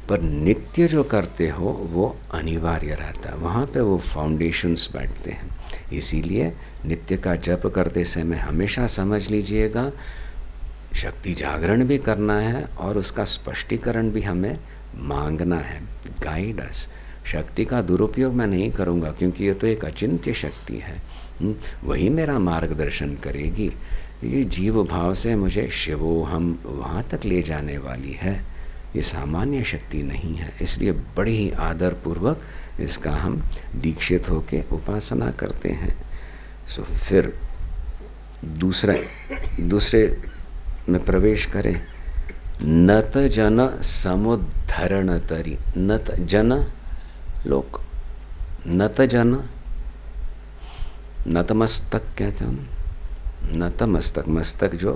पर नित्य जो करते हो वो अनिवार्य रहता है, वहाँ पे वो फाउंडेशंस बैठते हैं। इसीलिए नित्य का जप करते समय हमेशा समझ लीजिएगा, शक्ति जागरण भी करना है और उसका स्पष्टीकरण भी हमें मांगना है। Guide us. शक्ति का दुरुपयोग मैं नहीं करूँगा, क्योंकि ये तो एक अचिंत्य शक्ति है, वही मेरा मार्गदर्शन करेगी। ये जीव भाव से मुझे शिवो हम वहाँ तक ले जाने वाली है, ये सामान्य शक्ति नहीं है। इसलिए बड़े ही आदरपूर्वक इसका हम दीक्षित होके उपासना करते हैं। सो फिर दूसरे में प्रवेश करें। नत जन समुद्धरण तरी। नत जन लोक, नत जन, नतमस्तक कहते हैं, नतमस्तक, मस्तक जो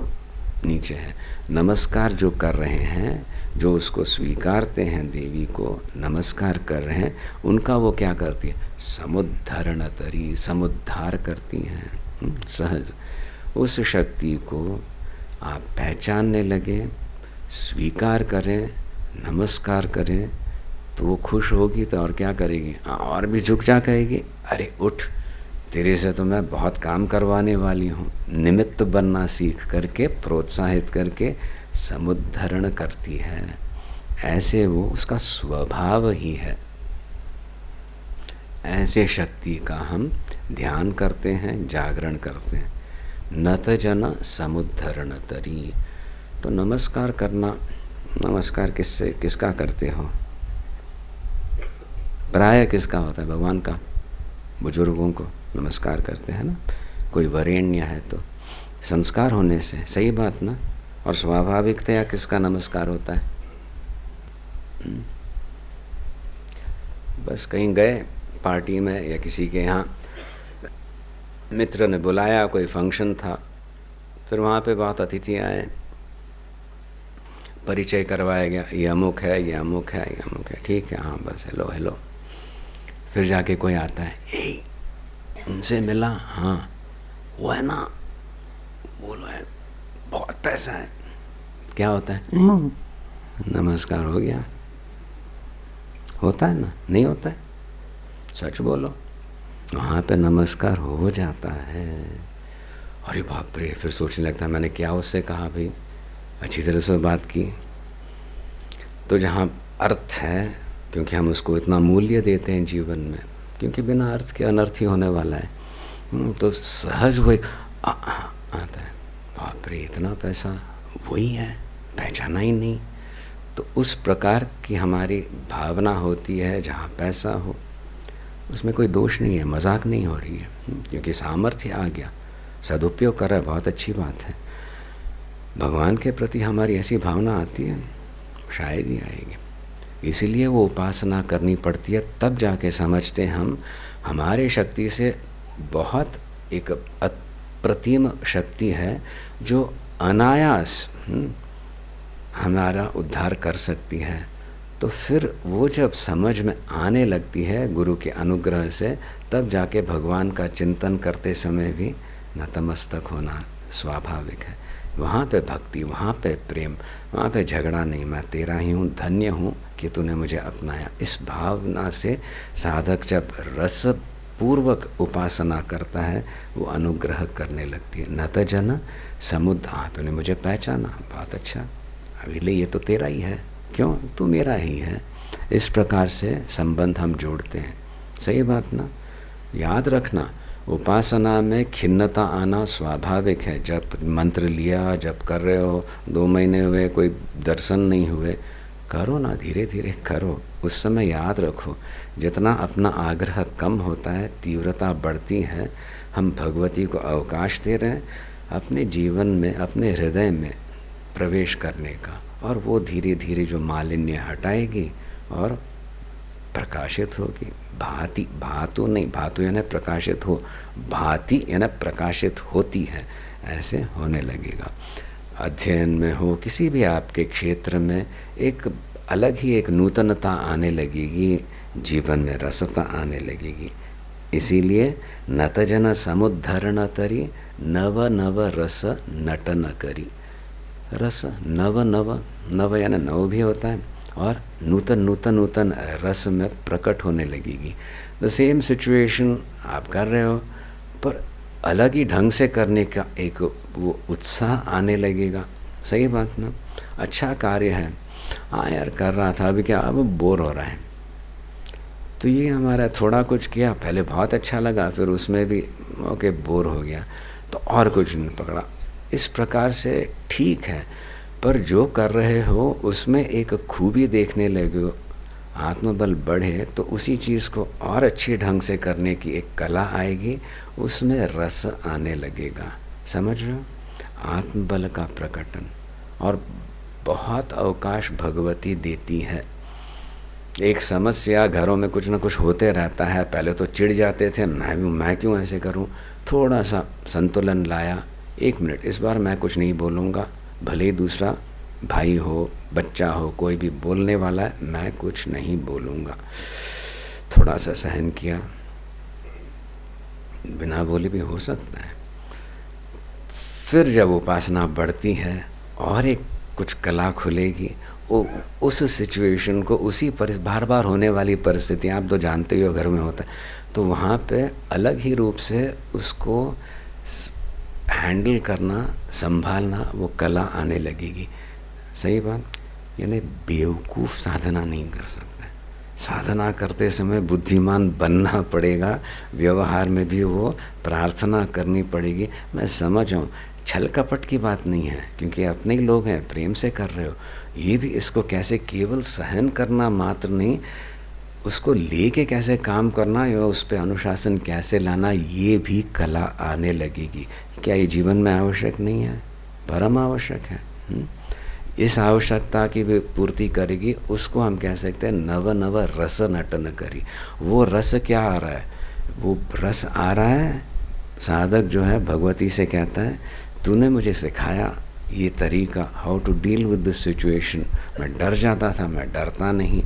नीचे है, नमस्कार जो कर रहे हैं, जो उसको स्वीकारते हैं, देवी को नमस्कार कर रहे हैं, उनका वो क्या करती है? समुद्धरण तरी, समुद्धार करती हैं। सहज उस शक्ति को आप पहचानने लगे, स्वीकार करें, नमस्कार करें, तो वो खुश होगी। तो और क्या करेगी? और भी झुक जा कहेगी, अरे उठ, तेरे से तो मैं बहुत काम करवाने वाली हूँ। निमित्त बनना सीख करके, प्रोत्साहित करके समुद्धरण करती है। ऐसे वो, उसका स्वभाव ही है। ऐसे शक्ति का हम ध्यान करते हैं, जागरण करते हैं। नत जन समुद्धरण तरी। तो नमस्कार करना, नमस्कार किसका करते हो? प्राय किसका होता है? भगवान का। बुजुर्गों को नमस्कार करते हैं ना, कोई वरेण्य है तो संस्कार होने से, सही बात ना। और स्वाभाविकतया किसका नमस्कार होता है? बस कहीं गए पार्टी में या किसी के यहाँ मित्र ने बुलाया, कोई फंक्शन था, फिर वहाँ पे बहुत अतिथि आए, परिचय करवाया गया, ये अमुक है, ये अमुक है, ये अमुक है, ठीक है, हाँ बस हेलो हेलो। फिर जाके कोई आता है, ए उनसे मिला? हाँ वो है ना, बोलो है, बहुत पैसा है। क्या होता है? नमस्कार हो गया। होता है ना? नहीं होता है? सच बोलो। वहाँ पे नमस्कार हो जाता है। अरे बाप रे, फिर सोचने लगता है मैंने क्या उससे कहा भाई, अच्छी तरह से बात की। तो जहाँ अर्थ है, क्योंकि हम उसको इतना मूल्य देते हैं जीवन में, क्योंकि बिना अर्थ के अनर्थ ही होने वाला है, तो सहज वो आता है, बाप रे इतना पैसा, वही है, पहचाना ही नहीं। तो उस प्रकार की हमारी भावना होती है। जहाँ पैसा हो उसमें कोई दोष नहीं है, मजाक नहीं हो रही है, क्योंकि सामर्थ्य आ गया, सदुपयोग कर रहा है, बहुत अच्छी बात है। भगवान के प्रति हमारी ऐसी भावना आती है, शायद ही आएगी। इसीलिए वो उपासना करनी पड़ती है, तब जाके समझते हम हमारे शक्ति से बहुत एक अप्रतिम शक्ति है जो अनायास हमारा उद्धार कर सकती है। तो फिर वो जब समझ में आने लगती है गुरु के अनुग्रह से, तब जाके भगवान का चिंतन करते समय भी नतमस्तक होना स्वाभाविक है। वहाँ पे भक्ति, वहाँ पे प्रेम, वहाँ पे झगड़ा नहीं, मैं तेरा ही हूँ, धन्य हूँ कि तूने मुझे अपनाया। इस भावना से साधक जब रस पूर्वक उपासना करता है, वो अनुग्रह करने लगती है। नत जन समुद्र, तूने मुझे पहचाना, बहुत अच्छा, अभी ले ये तो तेरा ही है, क्यों, तू मेरा ही है। इस प्रकार से संबंध हम जोड़ते हैं। सही बात ना? याद रखना, उपासना में खिन्नता आना स्वाभाविक है। जब मंत्र लिया, जब कर रहे हो, 2 महीने हुए, कोई दर्शन नहीं हुए, करो ना, धीरे धीरे करो। उस समय याद रखो, जितना अपना आग्रह कम होता है, तीव्रता बढ़ती है, हम भगवती को अवकाश दे रहे हैं अपने जीवन में, अपने हृदय में प्रवेश करने का, और वो धीरे धीरे जो मालिन्य हटाएगी और प्रकाशित होगी। भांति, भातु नहीं, भातु यानी प्रकाशित हो, भांति यानी प्रकाशित होती है, ऐसे होने लगेगा। अध्ययन में हो, किसी भी आपके क्षेत्र में एक अलग ही एक नूतनता आने लगेगी, जीवन में रसता आने लगेगी। इसीलिए नतजन समुद्धरण तरी, नव नव रस नटन करी। रस नव नव, नव यानी नव भी होता है, और नूतन नूतन नूतन रस में प्रकट होने लगेगी। द सेम सिचुएशन आप कर रहे हो, पर अलग ही ढंग से करने का एक वो उत्साह आने लगेगा। सही बात ना? अच्छा कार्य है, हाँ यार कर रहा था, अभी क्या, अब बोर हो रहा है, तो ये हमारा थोड़ा कुछ किया, पहले बहुत अच्छा लगा, फिर उसमें भी ओके बोर हो गया, तो और कुछ नहीं पकड़ा। इस प्रकार से ठीक है, पर जो कर रहे हो उसमें एक खूबी देखने लगे, आत्मबल बढ़े, तो उसी चीज़ को और अच्छे ढंग से करने की एक कला आएगी, उसमें रस आने लगेगा। समझ रहे हो? आत्मबल का प्रकटन, और बहुत अवकाश भगवती देती है। एक समस्या, घरों में कुछ ना कुछ होते रहता है, पहले तो चिढ़ जाते थे, मैं क्यों ऐसे करूं, थोड़ा सा संतुलन लाया, 1 मिनट इस बार मैं कुछ नहीं बोलूँगा, भले ही दूसरा भाई हो, बच्चा हो, कोई भी बोलने वाला है, मैं कुछ नहीं बोलूँगा। थोड़ा सा सहन किया, बिना बोले भी हो सकता है। फिर जब उपासना बढ़ती है और एक कुछ कला खुलेगी, उस सिचुएशन को, उसी बार बार होने वाली परिस्थिति, आप तो जानते ही हो घर में होता है, तो वहाँ पे अलग ही रूप से उसको हैंडल करना, संभालना, वो कला आने लगेगी। सही बात? यानी बेवकूफ़ साधना नहीं कर सकता। साधना करते समय बुद्धिमान बनना पड़ेगा, व्यवहार में भी वो प्रार्थना करनी पड़ेगी। मैं समझ हूँ, छल कपट की बात नहीं है, क्योंकि अपने ही लोग हैं, प्रेम से कर रहे हो। ये भी इसको कैसे केवल सहन करना मात्र नहीं, उसको लेके कैसे काम करना या उस पर अनुशासन कैसे लाना, ये भी कला आने लगेगी। क्या ये जीवन में आवश्यक नहीं है? परम आवश्यक है। इस आवश्यकता की भी पूर्ति करेगी, उसको हम कह सकते हैं नव नव रस नटन करी। वो रस क्या आ रहा है? वो रस आ रहा है, साधक जो है भगवती से कहता है, तूने मुझे सिखाया ये तरीका, how to deal with this situation. मैं डर जाता था, मैं डरता नहीं,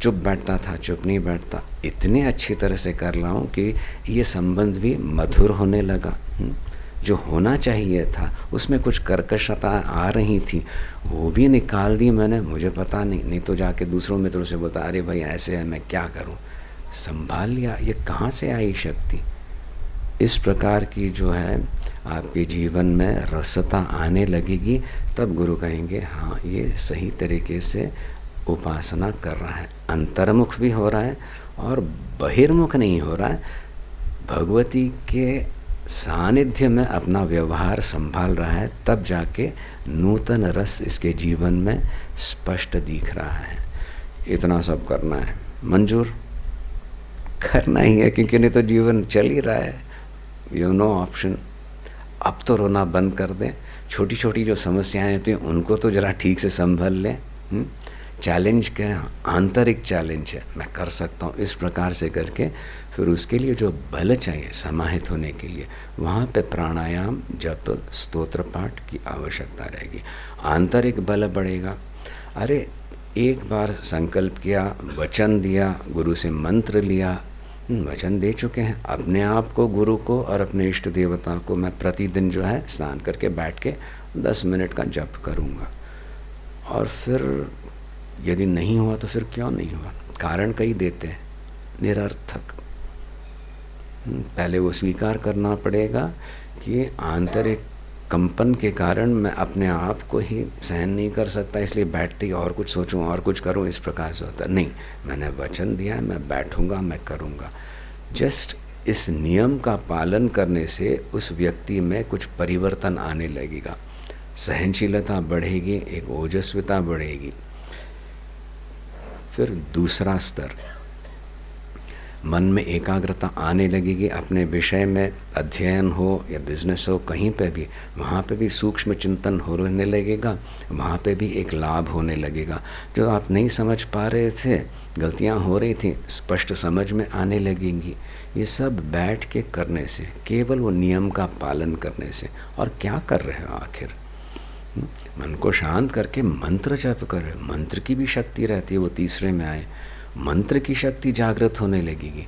चुप बैठता था, चुप नहीं बैठता, इतने अच्छी तरह से कर रहा हूँ कि ये संबंध भी मधुर होने लगा। जो होना चाहिए था उसमें कुछ कर्कशता आ रही थी, वो भी निकाल दी मैंने, मुझे पता नहीं तो जाके दूसरों मित्रों से बोलता, अरे भाई ऐसे है, मैं क्या करूं, संभाल लिया। ये कहाँ से आई शक्ति? इस प्रकार की जो है आपके जीवन में रसता आने लगेगी, तब गुरु कहेंगे हाँ ये सही तरीके से उपासना कर रहा है, अंतर्मुख भी हो रहा है और बहिर्मुख नहीं हो रहा है, भगवती के सानिध्य में अपना व्यवहार संभाल रहा है, तब जाके नूतन रस इसके जीवन में स्पष्ट दिख रहा है। इतना सब करना है, मंजूर? करना ही है, क्योंकि नहीं तो जीवन चल ही रहा है, यू नो ऑप्शन। अब तो रोना बंद कर दें, छोटी छोटी जो समस्याएं होती हैं उनको तो ज़रा ठीक से संभल लें। चैलेंज क्या, आंतरिक चैलेंज है, मैं कर सकता हूँ, इस प्रकार से करके फिर उसके लिए जो बल चाहिए समाहित होने के लिए, वहाँ पे प्राणायाम, जप, स्तोत्र पाठ की आवश्यकता रहेगी। आंतरिक बल बढ़ेगा। अरे एक बार संकल्प किया, वचन दिया, गुरु से मंत्र लिया, वचन दे चुके हैं अपने आप को, गुरु को और अपने इष्ट देवता को, मैं प्रतिदिन जो है स्नान करके बैठ के 10 मिनट का जप करूँगा। और फिर यदि नहीं हुआ तो फिर क्यों नहीं हुआ, कारण कई देते हैं, निरर्थक। पहले वो स्वीकार करना पड़ेगा कि आंतरिक कंपन के कारण मैं अपने आप को ही सहन नहीं कर सकता, इसलिए बैठते ही और कुछ सोचूं और कुछ करूं, इस प्रकार से होता नहीं। मैंने वचन दिया है, मैं बैठूंगा, मैं करूंगा। जस्ट इस नियम का पालन करने से उस व्यक्ति में कुछ परिवर्तन आने लगेगा, सहनशीलता बढ़ेगी, एक ओजस्विता बढ़ेगी। फिर दूसरा स्तर, मन में एकाग्रता आने लगेगी अपने विषय में, अध्ययन हो या बिजनेस हो, कहीं पे भी, वहाँ पे भी सूक्ष्म चिंतन होने लगेगा, वहाँ पे भी एक लाभ होने लगेगा। जो आप नहीं समझ पा रहे थे, गलतियाँ हो रही थी, स्पष्ट समझ में आने लगेंगी। ये सब बैठ के करने से, केवल वो नियम का पालन करने से। और क्या कर रहे हो आखिर? मन को शांत करके मंत्र जप कर रहे हो। मंत्र की भी शक्ति रहती है, वो तीसरे में आए, मंत्र की शक्ति जागृत होने लगेगी।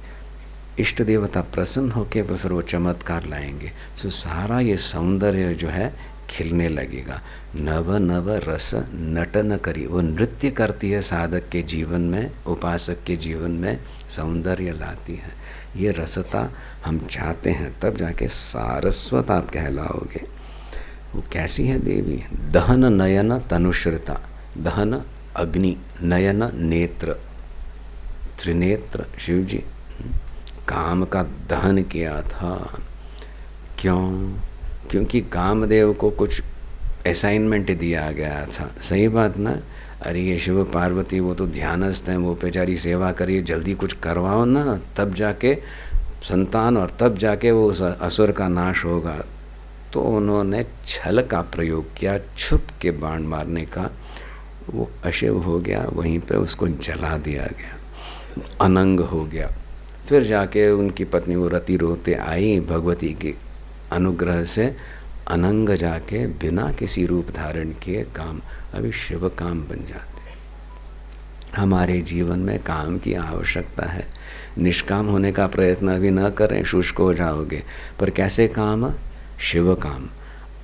इष्ट देवता प्रसन्न होकर फिर वो चमत्कार लाएंगे। सो सारा ये सौंदर्य जो है खिलने लगेगा। नव नव रस नटन करी, वो नृत्य करती है साधक के जीवन में, उपासक के जीवन में सौंदर्य लाती है। ये रसता हम चाहते हैं, तब जाके सारस्वत आप कहलाओगे। वो कैसी है देवी? दहन नयन तनुश्रिता, दहन अग्नि, नयन नेत्र, त्रिनेत्र शिव जी काम का दहन किया था। क्यों? क्योंकि कामदेव को कुछ असाइनमेंट दिया गया था। सही बात ना? अरे ये शिव पार्वती वो तो ध्यानस्थ हैं, वो बेचारी सेवा करिए, जल्दी कुछ करवाओ ना, तब जाके संतान और तब जाके वो उस असुर का नाश होगा। तो उन्होंने छल का प्रयोग किया, छुप के बाण मारने का। वो अशिव हो गया, वहीं पे उसको जला दिया गया, अनंग हो गया। फिर जाके उनकी पत्नी वो रति रोते आई, भगवती के अनुग्रह से अनंग जाके बिना किसी रूप धारण किए काम, अभी शिव काम बन जाते। हमारे जीवन में काम की आवश्यकता है। निष्काम होने का प्रयत्न अभी न करें, शुष्क हो जाओगे। पर कैसे काम? शिव काम,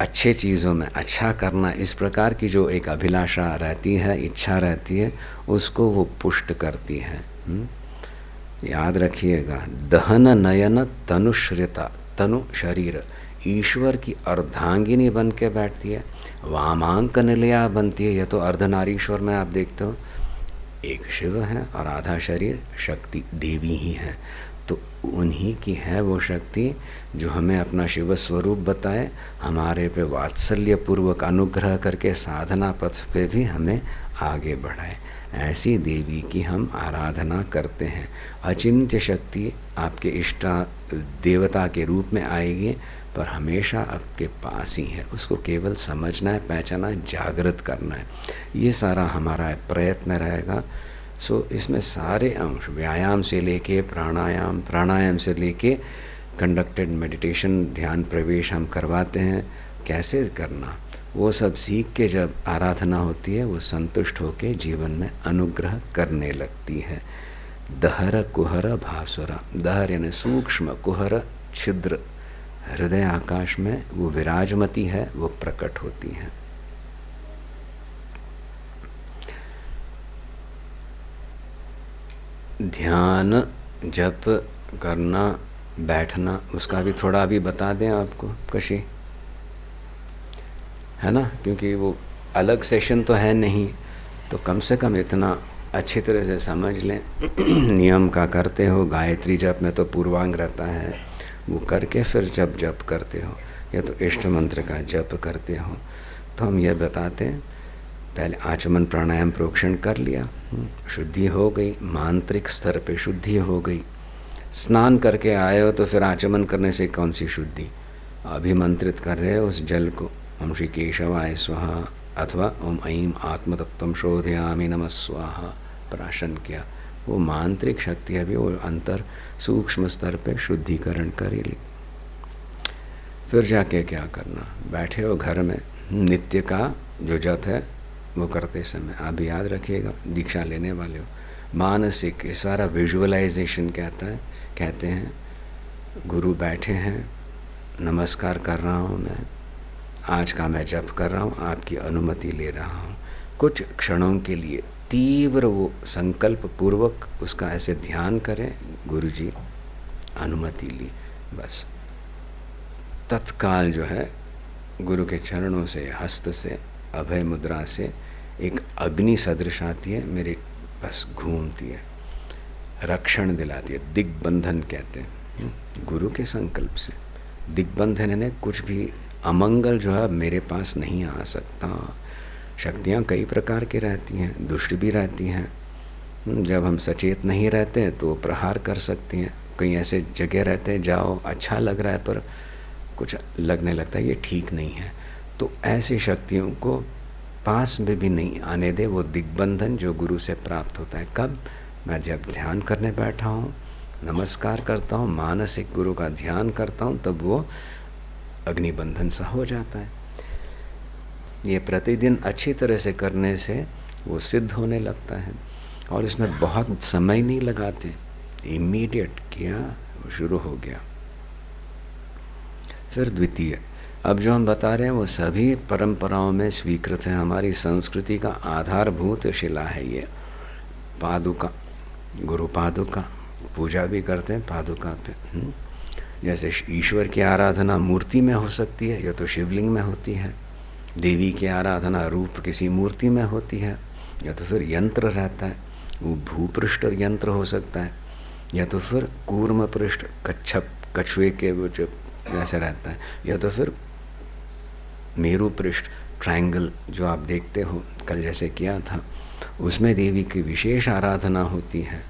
अच्छे चीज़ों में अच्छा करना। इस प्रकार की जो एक अभिलाषा रहती है, इच्छा रहती है, उसको वो पुष्ट करती है। याद रखिएगा, दहन नयन तनुश्रिता, तनु शरीर, ईश्वर की अर्धांगिनी बन के बैठती है, वामांक निलया बनती है। यह तो अर्धनारीश्वर में आप देखते हो, एक शिव है और आधा शरीर शक्ति देवी ही है। तो उन्हीं की है वो शक्ति जो हमें अपना शिव स्वरूप बताए, हमारे पे वात्सल्य पूर्वक अनुग्रह करके साधना पथ पे भी हमें आगे बढ़ाए। ऐसी देवी की हम आराधना करते हैं। अचिंत्य शक्ति आपके इष्ट देवता के रूप में आएगी, पर हमेशा आपके पास ही है। उसको केवल समझना है, पहचाना है, जागृत करना है। ये सारा हमारा प्रयत्न रहेगा। सो इसमें सारे अंश, व्यायाम से लेके प्राणायाम, प्राणायाम से लेके कंडक्टेड मेडिटेशन, ध्यान प्रवेश हम करवाते हैं। कैसे करना, वो सब सीख के जब आराधना होती है, वो संतुष्ट होके जीवन में अनुग्रह करने लगती है। दहर कुहर भासुरा, दहर यानी सूक्ष्म, कुहर छिद्र, हृदय आकाश में वो विराजमती है, वो प्रकट होती है। ध्यान जप करना, बैठना, उसका भी थोड़ा अभी बता दें आपको कशी, है ना? क्योंकि वो अलग सेशन तो है नहीं, तो कम से कम इतना अच्छी तरह से समझ लें। नियम का करते हो, गायत्री जप में तो पूर्वांग रहता है, वो करके फिर जप करते हो, या तो इष्ट मंत्र का जप करते हो। तो हम ये बताते हैं, पहले आचमन प्राणायाम प्रोक्षण कर लिया, शुद्धि हो गई, मांत्रिक स्तर पे शुद्धि हो गई। स्नान करके आए हो तो फिर आचमन करने से कौन सी शुद्धि? अभिमंत्रित कर रहे हो उस जल को, ओम श्री केशवाय स्वाहा, अथवा ओम ऐं आत्मतत्त्वं शोधयामि नमः स्वाहा, प्राशन किया। वो मांत्रिक शक्ति अभी वो अंतर सूक्ष्म स्तर पे शुद्धिकरण कर ली। फिर जाके क्या करना? बैठे हो घर में, नित्य का जो जप है वो करते समय आप भी याद रखिएगा, दीक्षा लेने वाले हो, मानसिक, ये सारा विजुअलाइजेशन कहते हैं। गुरु बैठे हैं, नमस्कार कर रहा हूँ मैं, आज का मैं जप कर रहा हूँ, आपकी अनुमति ले रहा हूँ। कुछ क्षणों के लिए तीव्र वो संकल्प पूर्वक उसका ऐसे ध्यान करें, गुरु जी अनुमति ली, बस तत्काल जो है गुरु के चरणों से, हस्त से, अभय मुद्रा से एक अग्नि सदृश आती है, मेरे बस घूमती है, रक्षण दिलाती है। दिग्बंधन कहते हैं गुरु के संकल्प से। दिग्बंधन यानी कुछ भी अमंगल जो है मेरे पास नहीं आ सकता। शक्तियाँ कई प्रकार की रहती हैं, दुष्ट भी रहती हैं, जब हम सचेत नहीं रहते हैं तो प्रहार कर सकती हैं। कहीं ऐसे जगह रहते हैं, जाओ अच्छा लग रहा है पर कुछ लगने लगता है ये ठीक नहीं है, तो ऐसी शक्तियों को पास में भी नहीं आने दे। वो दिग्बंधन जो गुरु से प्राप्त होता है, कब? मैं जब ध्यान करने बैठा हूँ, नमस्कार करता हूँ, मानसिक गुरु का ध्यान करता हूँ, तब वो अग्निबंधन सा हो जाता है। ये प्रतिदिन अच्छी तरह से करने से वो सिद्ध होने लगता है, और इसमें बहुत समय नहीं लगाते, इमीडिएट किया वो शुरू हो गया। फिर द्वितीय, अब जो हम बता रहे हैं वो सभी परंपराओं में स्वीकृत है, हमारी संस्कृति का आधारभूत शिला है ये पादुका, गुरु पादुका। पूजा भी करते हैं पादुका पे। जैसे ईश्वर की आराधना मूर्ति में हो सकती है, या तो शिवलिंग में होती है। देवी की आराधना रूप किसी मूर्ति में होती है, या तो फिर यंत्र रहता है, वो भूपृष्ठ यंत्र हो सकता है, या तो फिर कूर्म पृष्ठ कच्छप कछुए के वो जो जैसे रहता है, या तो फिर मेरु पृष्ठ ट्रायंगल जो आप देखते हो कल जैसे किया था, उसमें देवी की विशेष आराधना होती है।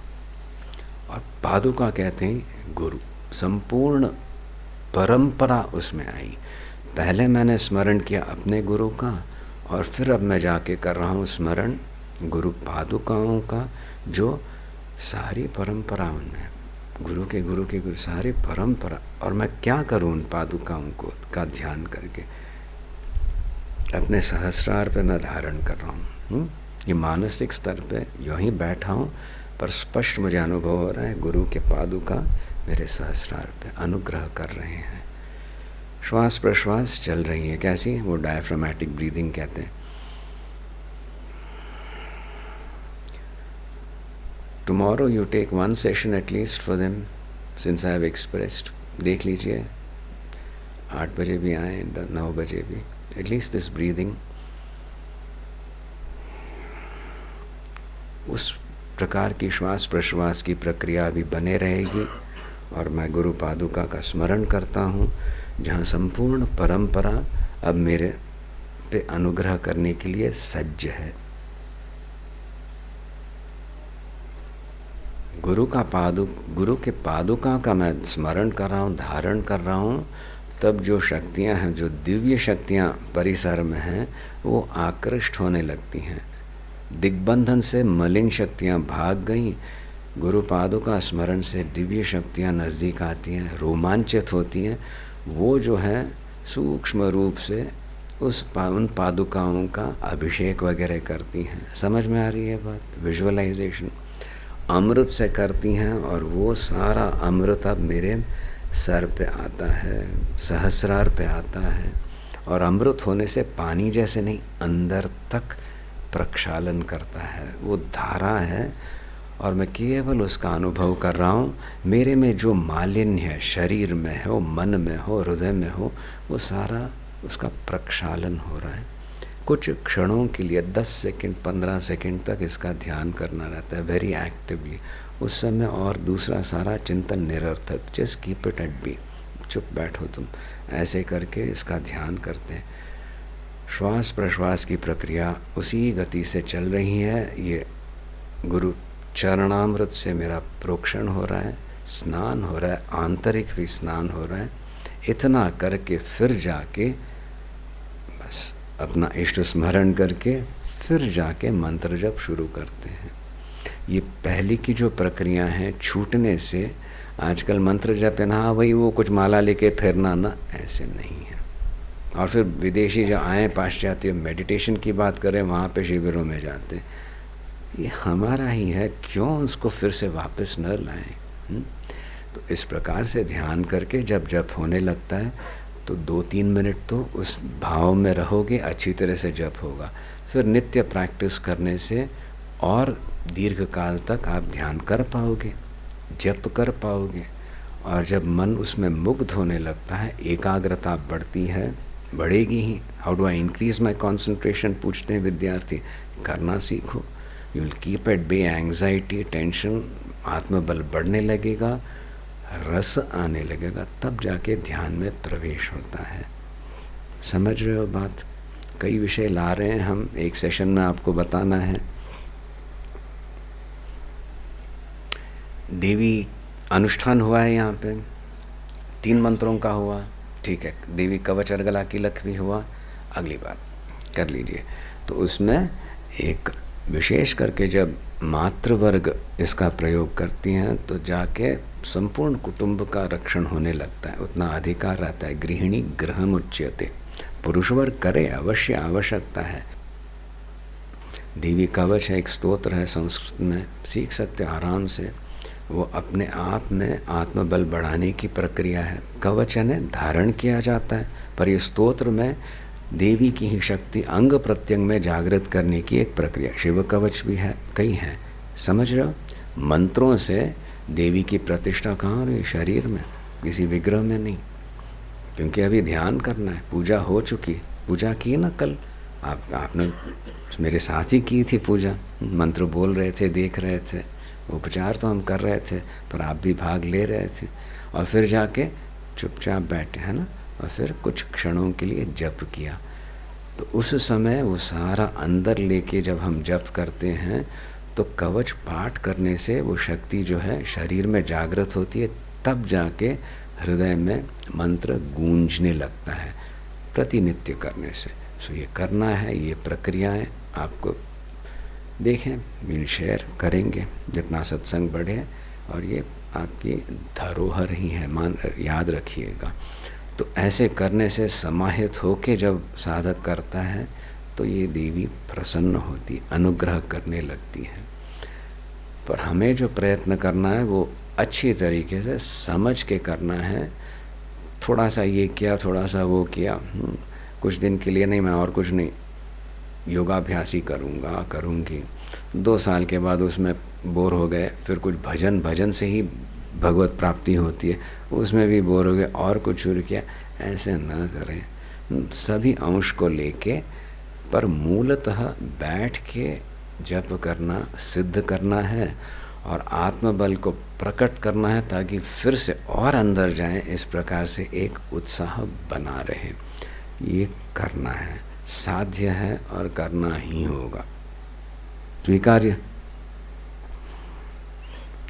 और पादुका कहते हैं गुरु, संपूर्ण परंपरा उसमें आई। पहले मैंने स्मरण किया अपने गुरु का, और फिर अब मैं जाके कर रहा हूँ स्मरण गुरु पादुकाओं का, जो सारी परंपरा उनमें गुरु सारी परंपरा। और मैं क्या करूँ उन पादुकाओं को का ध्यान करके अपने सहस्रार पे मैं धारण कर रहा हूँ। ये मानसिक स्तर पे यूँ ही बैठा हूँ, पर स्पष्ट मुझे अनुभव हो रहा है गुरु के पादुका मेरे सहस्रार पे अनुग्रह कर रहे हैं। श्वास प्रश्वास चल रही है, कैसी? वो डायफ्रामेटिक ब्रीदिंग कहते हैं। Tomorrow you take one session at least for them since I have expressed. देख लीजिए, 8 बजे भी आए, 9 बजे भी, एट लीस्ट दिस ब्रीदिंग। उस प्रकार की श्वास प्रश्वास की प्रक्रिया भी बने रहेगी। और मैं गुरु पादुका का स्मरण करता हूँ, जहाँ संपूर्ण परंपरा अब मेरे पे अनुग्रह करने के लिए सज्ज है। गुरु के पादुका का मैं स्मरण कर रहा हूँ, धारण कर रहा हूँ, तब जो शक्तियाँ हैं, जो दिव्य शक्तियाँ परिसर में हैं, वो आकृष्ट होने लगती हैं। दिग्बंधन से मलिन शक्तियाँ भाग गईं, गुरु पादुका स्मरण से दिव्य शक्तियाँ नज़दीक आती हैं, रोमांचित होती हैं। वो जो है सूक्ष्म रूप से उन पादुकाओं का अभिषेक वगैरह करती हैं। समझ में आ रही है बात? विजुअलाइजेशन अमृत से करती हैं, और वो सारा अमृत अब मेरे सर पे आता है, सहस्रार पे आता है। और अमृत होने से पानी जैसे नहीं, अंदर तक प्रक्षालन करता है, वो धारा है। और मैं केवल उसका अनुभव कर रहा हूँ। मेरे में जो मालिन्य है, शरीर में हो, मन में हो, हृदय में हो, वो सारा उसका प्रक्षालन हो रहा है। कुछ क्षणों के लिए 10 सेकंड 15 सेकंड तक इसका ध्यान करना रहता है, वेरी एक्टिवली। उस समय और दूसरा सारा चिंतन निरर्थक, just keep it at bay, चुप बैठो तुम। ऐसे करके इसका ध्यान करते हैं। श्वास प्रश्वास की प्रक्रिया उसी गति से चल रही है। ये गुरु चरणामृत से मेरा प्रोक्षण हो रहा है, स्नान हो रहा है, आंतरिक भी स्नान हो रहा है। इतना करके फिर जाके बस अपना इष्ट स्मरण करके फिर जाके मंत्र जप शुरू करते हैं। ये पहली की जो प्रक्रिया है, छूटने से आजकल मंत्र जप है ना, वही वो कुछ माला लेके फिरना ना, ऐसे नहीं है। और फिर विदेशी जो आए पाश्चात्य मेडिटेशन की बात करें, वहाँ पे शिविरों में जाते, ये हमारा ही है, क्यों उसको फिर से वापस न लाएं? तो इस प्रकार से ध्यान करके जब जप होने लगता है तो 2-3 मिनट तो उस भाव में रहोगे, अच्छी तरह से जप होगा। फिर नित्य प्रैक्टिस करने से और दीर्घ काल तक आप ध्यान कर पाओगे, जप कर पाओगे। और जब मन उसमें मुग्ध होने लगता है, एकाग्रता बढ़ती है, बढ़ेगी ही। How do I increase my concentration, पूछते हैं विद्यार्थी। करना सीखो, you will keep at bay anxiety, tension, आत्मबल बढ़ने लगेगा, रस आने लगेगा, तब जाके ध्यान में प्रवेश होता है। समझ रहे हो बात? कई विषय ला रहे हैं हम, एक सेशन में आपको बताना है। देवी अनुष्ठान हुआ है यहाँ पे, 3 मंत्रों का हुआ, ठीक है, देवी कवच अर्गला कीलक भी हुआ, अगली बार कर लीजिए। तो उसमें एक विशेष करके जब मातृवर्ग इसका प्रयोग करती हैं तो जाके संपूर्ण कुटुंब का रक्षण होने लगता है, उतना अधिकार रहता है। गृहिणी गृहमुच्यते, पुरुष वर्ग करे अवश्य, आवश्यकता है। देवी कवच है, एक स्तोत्र है, संस्कृत में सीख सकते आराम से। वो अपने आप में आत्मबल बढ़ाने की प्रक्रिया है। कवच यानी धारण किया जाता है, पर ये स्तोत्र में देवी की ही शक्ति अंग प्रत्यंग में जागृत करने की एक प्रक्रिया। शिव कवच भी है, कई हैं, समझ रहे हो। मंत्रों से देवी की प्रतिष्ठा कहाँ हो रही है? शरीर में, किसी विग्रह में नहीं, क्योंकि अभी ध्यान करना है। पूजा हो चुकी, पूजा की ना कल आपने मेरे साथ ही की थी पूजा, मंत्र बोल रहे थे, देख रहे थे, उपचार तो हम कर रहे थे, पर आप भी भाग ले रहे थे। और फिर जाके चुपचाप बैठे, है ना, और फिर कुछ क्षणों के लिए जप किया। तो उस समय वो सारा अंदर लेके जब हम जप करते हैं तो कवच पाठ करने से वो शक्ति जो है शरीर में जागृत होती है, तब जाके हृदय में मंत्र गूंजने लगता है प्रतिनित्य करने से। सो ये करना है, ये प्रक्रियाएं आपको देखें, विल शेयर करेंगे जितना सत्संग बढ़े, और ये आपकी धरोहर ही है, याद रखिएगा। तो ऐसे करने से समाहित होके जब साधक करता है तो ये देवी प्रसन्न होती, अनुग्रह करने लगती है। पर हमें जो प्रयत्न करना है वो अच्छी तरीके से समझ के करना है। थोड़ा सा ये किया, थोड़ा सा वो किया, कुछ दिन के लिए नहीं, मैं और कुछ नहीं, योगाभ्यास ही करूँगा, करूँगी। 2 साल के बाद उसमें बोर हो गए, फिर कुछ भजन से ही भगवत प्राप्ति होती है, उसमें भी बोर हो गए और कुछ शुरू किया। ऐसे ना करें, सभी अंश को लेके, पर मूलतः बैठ के जप करना, सिद्ध करना है और आत्मबल को प्रकट करना है, ताकि फिर से और अंदर जाएं, इस प्रकार से एक उत्साह बना रहे। ये करना है, साध्य है और करना ही होगा। स्वीकार्य।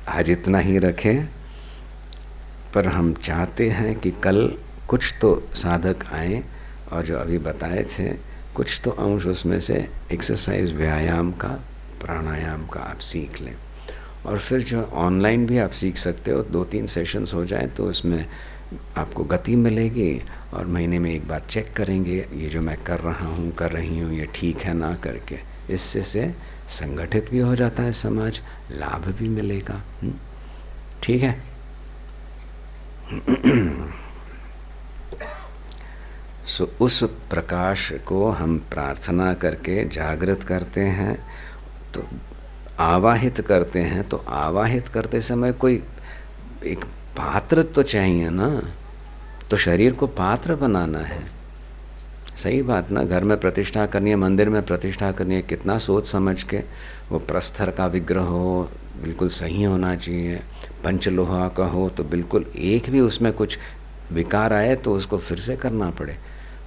आज इतना ही रखें, पर हम चाहते हैं कि कल कुछ तो साधक आए और जो अभी बताए थे कुछ तो अंश उसमें से एक्सरसाइज, व्यायाम का, प्राणायाम का आप सीख लें। और फिर जो ऑनलाइन भी आप सीख सकते हो, 2-3 सेशंस हो जाए तो उसमें आपको गति मिलेगी, और महीने में एक बार चेक करेंगे ये जो मैं कर रहा हूँ, कर रही हूँ, ये ठीक है ना करके। इससे से संगठित भी हो जाता है समाज, लाभ भी मिलेगा। ठीक है। सो उस प्रकाश को हम प्रार्थना करके जागृत करते हैं, तो आवाहित करते हैं। तो आवाहित करते समय कोई एक पात्र तो चाहिए ना, तो शरीर को पात्र बनाना है। सही बात ना, घर में प्रतिष्ठा करनी है, मंदिर में प्रतिष्ठा करनी है, कितना सोच समझ के। वो प्रस्तर का विग्रह हो, बिल्कुल सही होना चाहिए, पंचलोहा का हो तो बिल्कुल एक भी उसमें कुछ विकार आए तो उसको फिर से करना पड़े।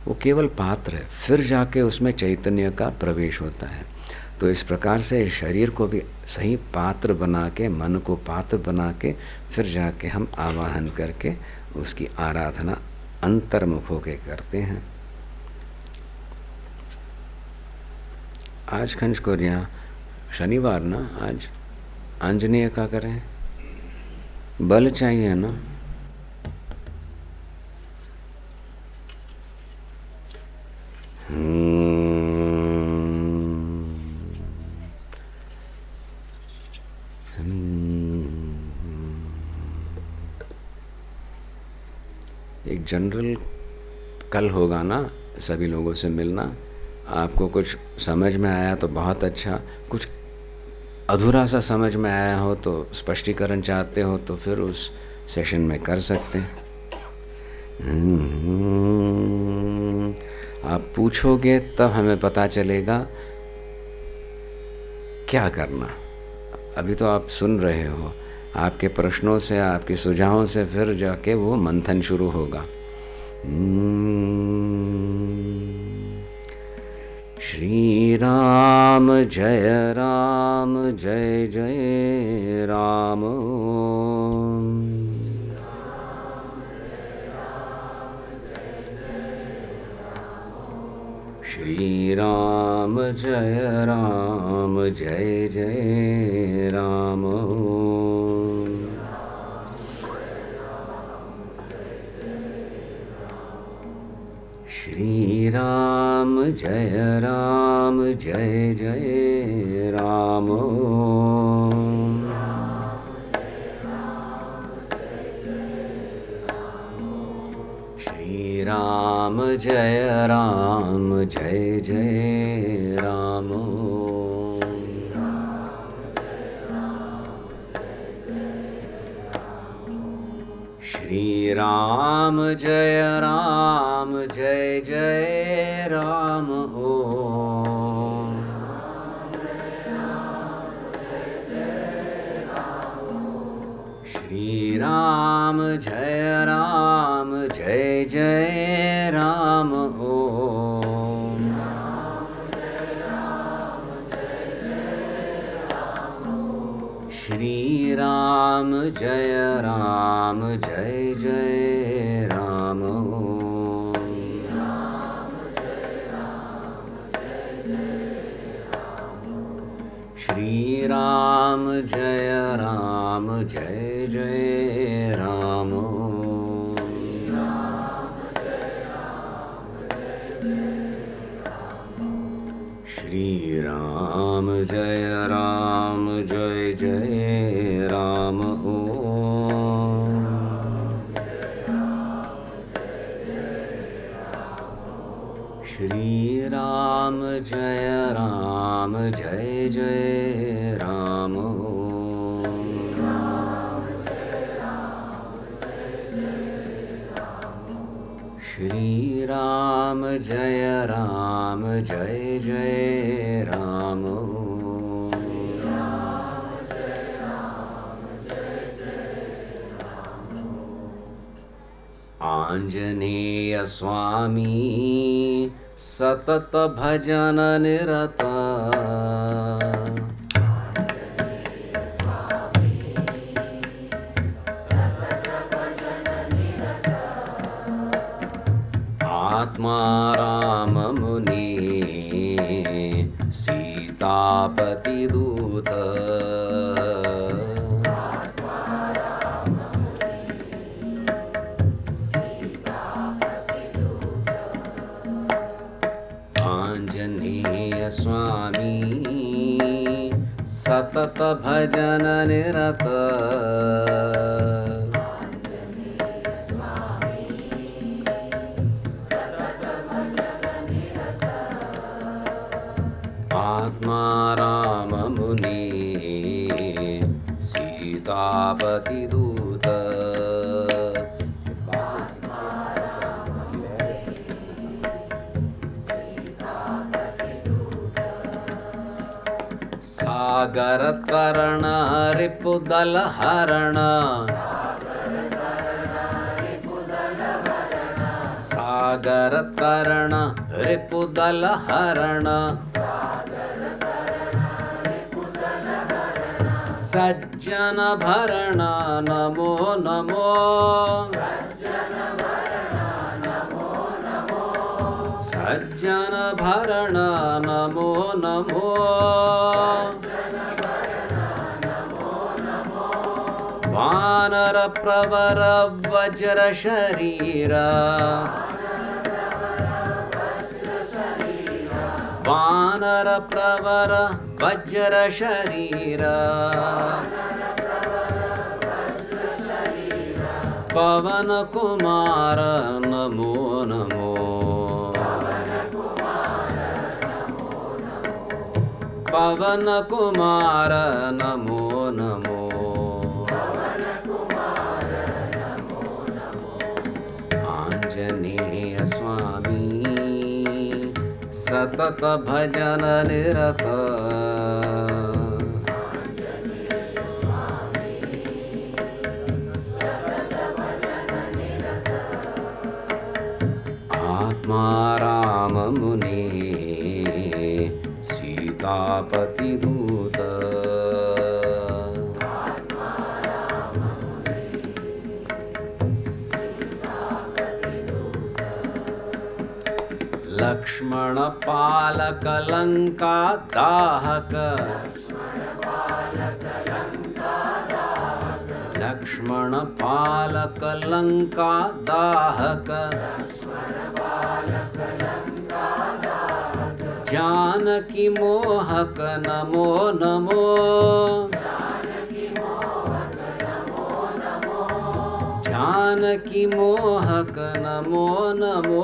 वो केवल पात्र है, फिर जाके उसमें चैतन्य का प्रवेश होता है। तो इस प्रकार से शरीर को भी सही पात्र बना के, मन को पात्र बना के, फिर जाके हम आवाहन करके उसकी आराधना अंतर्मुख होके करते हैं। आज खंज कोरिया शनिवार ना, आज आंजनेय का करें, बल चाहिए ना। एक जनरल कल होगा ना, सभी लोगों से मिलना। आपको कुछ समझ में आया तो बहुत अच्छा, कुछ अधूरा सा समझ में आया हो तो स्पष्टीकरण चाहते हो तो फिर उस सेशन में कर सकते हैं। आप पूछोगे तब हमें पता चलेगा क्या करना। अभी तो आप सुन रहे हो, आपके प्रश्नों से, आपके सुझावों से फिर जाके वो मंथन शुरू होगा। श्री राम जय जय राम। श्री राम जय जय राम। श्री राम जय जय राम। श्री राम जय जय राम। श्री राम जय जय राम। श्री राम जय जय राम। श्री राम जय जय राम। श्री राम जय जय राम। श्री राम जय जय राम। श्री राम जय जय राम। श्री राम जय जय राम। आंजनेय स्वामी सतत भजन निरत। आत्मा राम मुनि सीतापति दूत। आंजनेय स्वामी सतत भजन निरत। आत्मा राम मुनि सीतापति दूत। सागर तरण रिपुदल हरण। सागर तरण रिपुदल हरण। सज्जन भरण नमो नमो। सज्जन भरण नमो नमो। वानर प्रवर वज्र शरीर। वानर प्रवर वज्र शरीर। पवन कुमार नमो नमो। पवन कुमार नमो नमो। आंजनेय स्वामी सतत भजन निरत। आत्मा राम मुनि सीतापतिदूत लक्ष्मण पालक लंका दाहक लक्ष्मण पालक लंका दाहक जानकी मोहक नमो नमो जानकी मोहक नमो नमो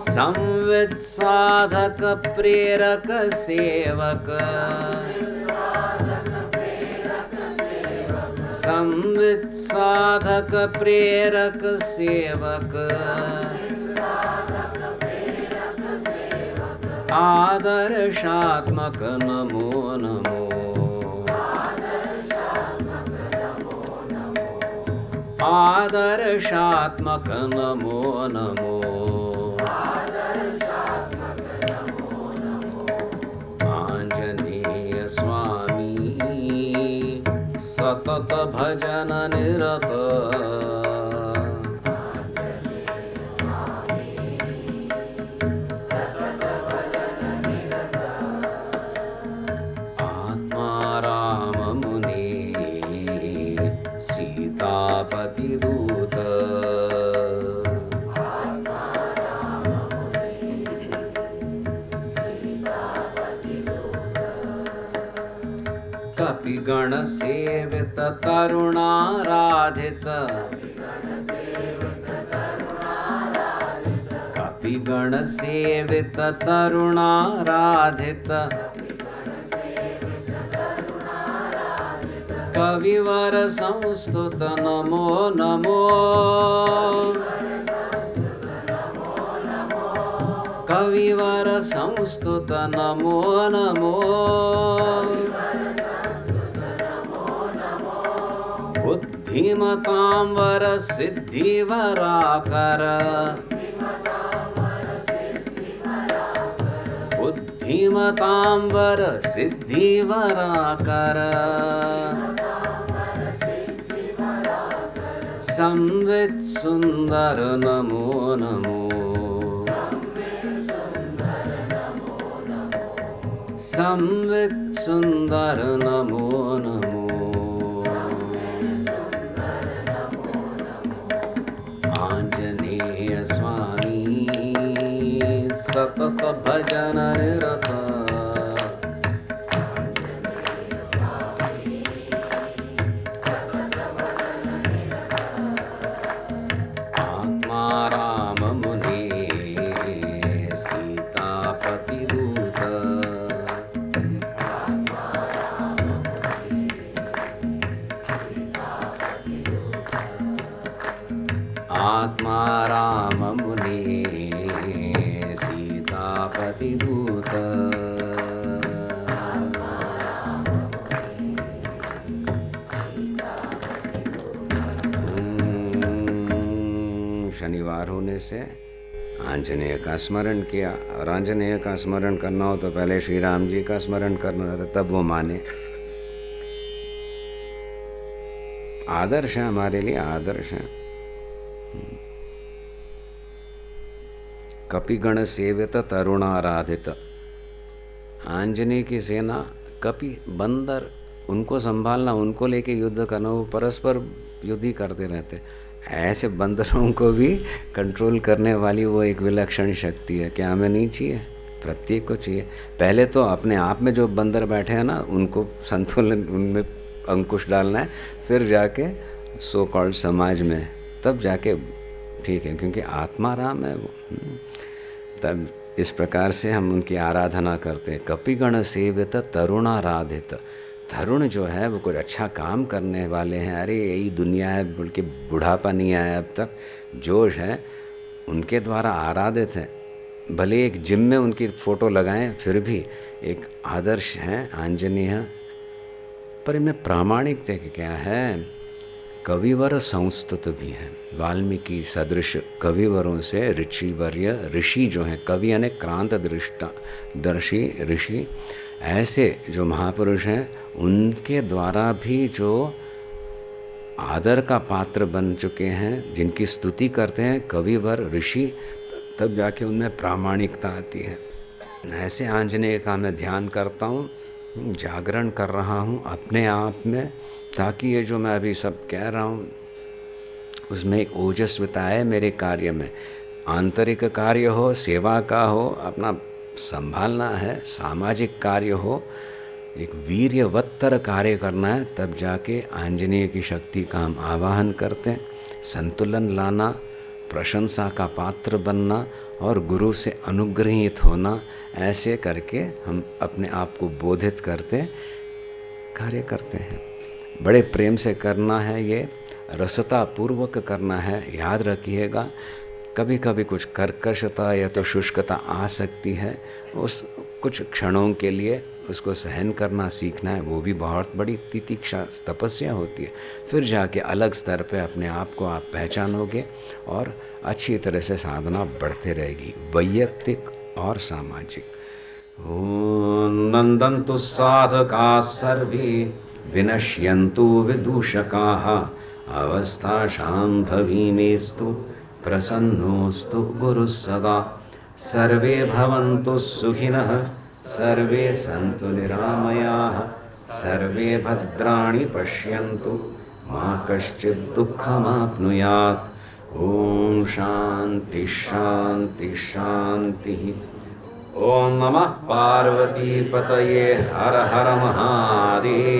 संवित साधक प्रेरक सेवक संवित साधक प्रेरक सेवक आदर्शात्मक नमो नमो आदर्शात्मक नमो नमो आंजनेय स्वामी सतत भजन निरत आत्मा राम मुनि सीतापतिदूत कपिगण सेवित करुणाराधित कपिगण सेवित करुणाराधित कविवर संस्तुत नमो नमो कविवर संस्तुत नमो नमो बुद्धिमतां वर सिद्धिवराकर बुद्धिमतां वर सिद्धिवराकर संवित सुंदर नमो नमो संवित सुंदर नमो नमो आंजनेय स्वामी सतत भजन निरत आत्मा राम मुनि सीतापतिदूत आत्मा राम मुनि सीतापतिदूत शनिवार होने से आंजनेय का स्मरण किया, और आंजनेय का स्मरण करना हो तो पहले श्री राम जी का स्मरण करना रहता, तब वो माने। आदर्श है हमारे लिए, आदर्श है। कपिगण सेवित तरुणाराधित, आंजनेय की सेना कपि बंदर, उनको संभालना, उनको लेके युद्ध करना, वो परस्पर युद्ध ही करते रहते। ऐसे बंदरों को भी कंट्रोल करने वाली वो एक विलक्षण शक्ति है। क्या हमें नहीं चाहिए? प्रत्येक को चाहिए। पहले तो अपने आप में जो बंदर बैठे हैं ना, उनको संतुलन, उनमें अंकुश डालना है, फिर जाके सो कॉल्ड समाज में, तब जाके ठीक है, क्योंकि आत्मा राम है वो। तब इस प्रकार से हम उनकी आराधना करते हैं। कपिगण सेवित तरुणाराधित, तरुण जो है वो कुछ अच्छा काम करने वाले हैं। अरे यही दुनिया है बोल के बुढ़ापा नहीं आया अब तक, जोश है, उनके द्वारा आराधित है। भले एक जिम में उनकी फ़ोटो लगाएं, फिर भी एक आदर्श हैं आंजनेय। पर इनमें प्रामाणिकता क्या है? कविवर संस्तुत भी हैं। वाल्मीकि सदृश कविवरों से ऋषिवर्य, ऋषि जो हैं, कवि यानी क्रांत दृष्टा दर्शी ऋषि, ऐसे जो महापुरुष हैं उनके द्वारा भी जो आदर का पात्र बन चुके हैं, जिनकी स्तुति करते हैं कविवर ऋषि, तब जाके उनमें प्रामाणिकता आती है। ऐसे आंजनेय का मैं ध्यान करता हूँ, जागरण कर रहा हूँ अपने आप में, ताकि ये जो मैं अभी सब कह रहा हूँ उसमें एक ओजस्विता है मेरे कार्य में। आंतरिक कार्य हो, सेवा का हो, अपना संभालना है, सामाजिक कार्य हो, एक वीर्यवत्तर कार्य करना है, तब जाके आंजनेय की शक्ति का हम आवाहन करते हैं। संतुलन लाना, प्रशंसा का पात्र बनना और गुरु से अनुग्रहित होना, ऐसे करके हम अपने आप को बोधित करते कार्य करते हैं। बड़े प्रेम से करना है, ये रसता पूर्वक करना है। याद रखिएगा, कभी कभी कुछ कर्कशता या तो शुष्कता आ सकती है, उस कुछ क्षणों के लिए उसको सहन करना सीखना है। वो भी बहुत बड़ी तितिक्षा तपस्या होती है। फिर जाके अलग स्तर पे अपने आप को आप पहचानोगे और अच्छी तरह से साधना बढ़ते रहेगी, वैयक्तिक और सामाजिक। ॐ नन्दन्तु साधकाः सर्वे विनश्यन्तु विदूषकाः, अवस्थाशां भवीमेस्तु प्रसन्नोऽस्तु गुरुः सदा। सर्वे भवन्तु सुखिनः, सर्वे सन्तु निरामयाः, सर्वे भद्राणि पश्यन्तु, मा कश्चित् दुःखमाप्नुयात्। ॐ शान्ति शान्ति शान्तिः। ॐ नमः पार्वती पतये, हर हर महादेव।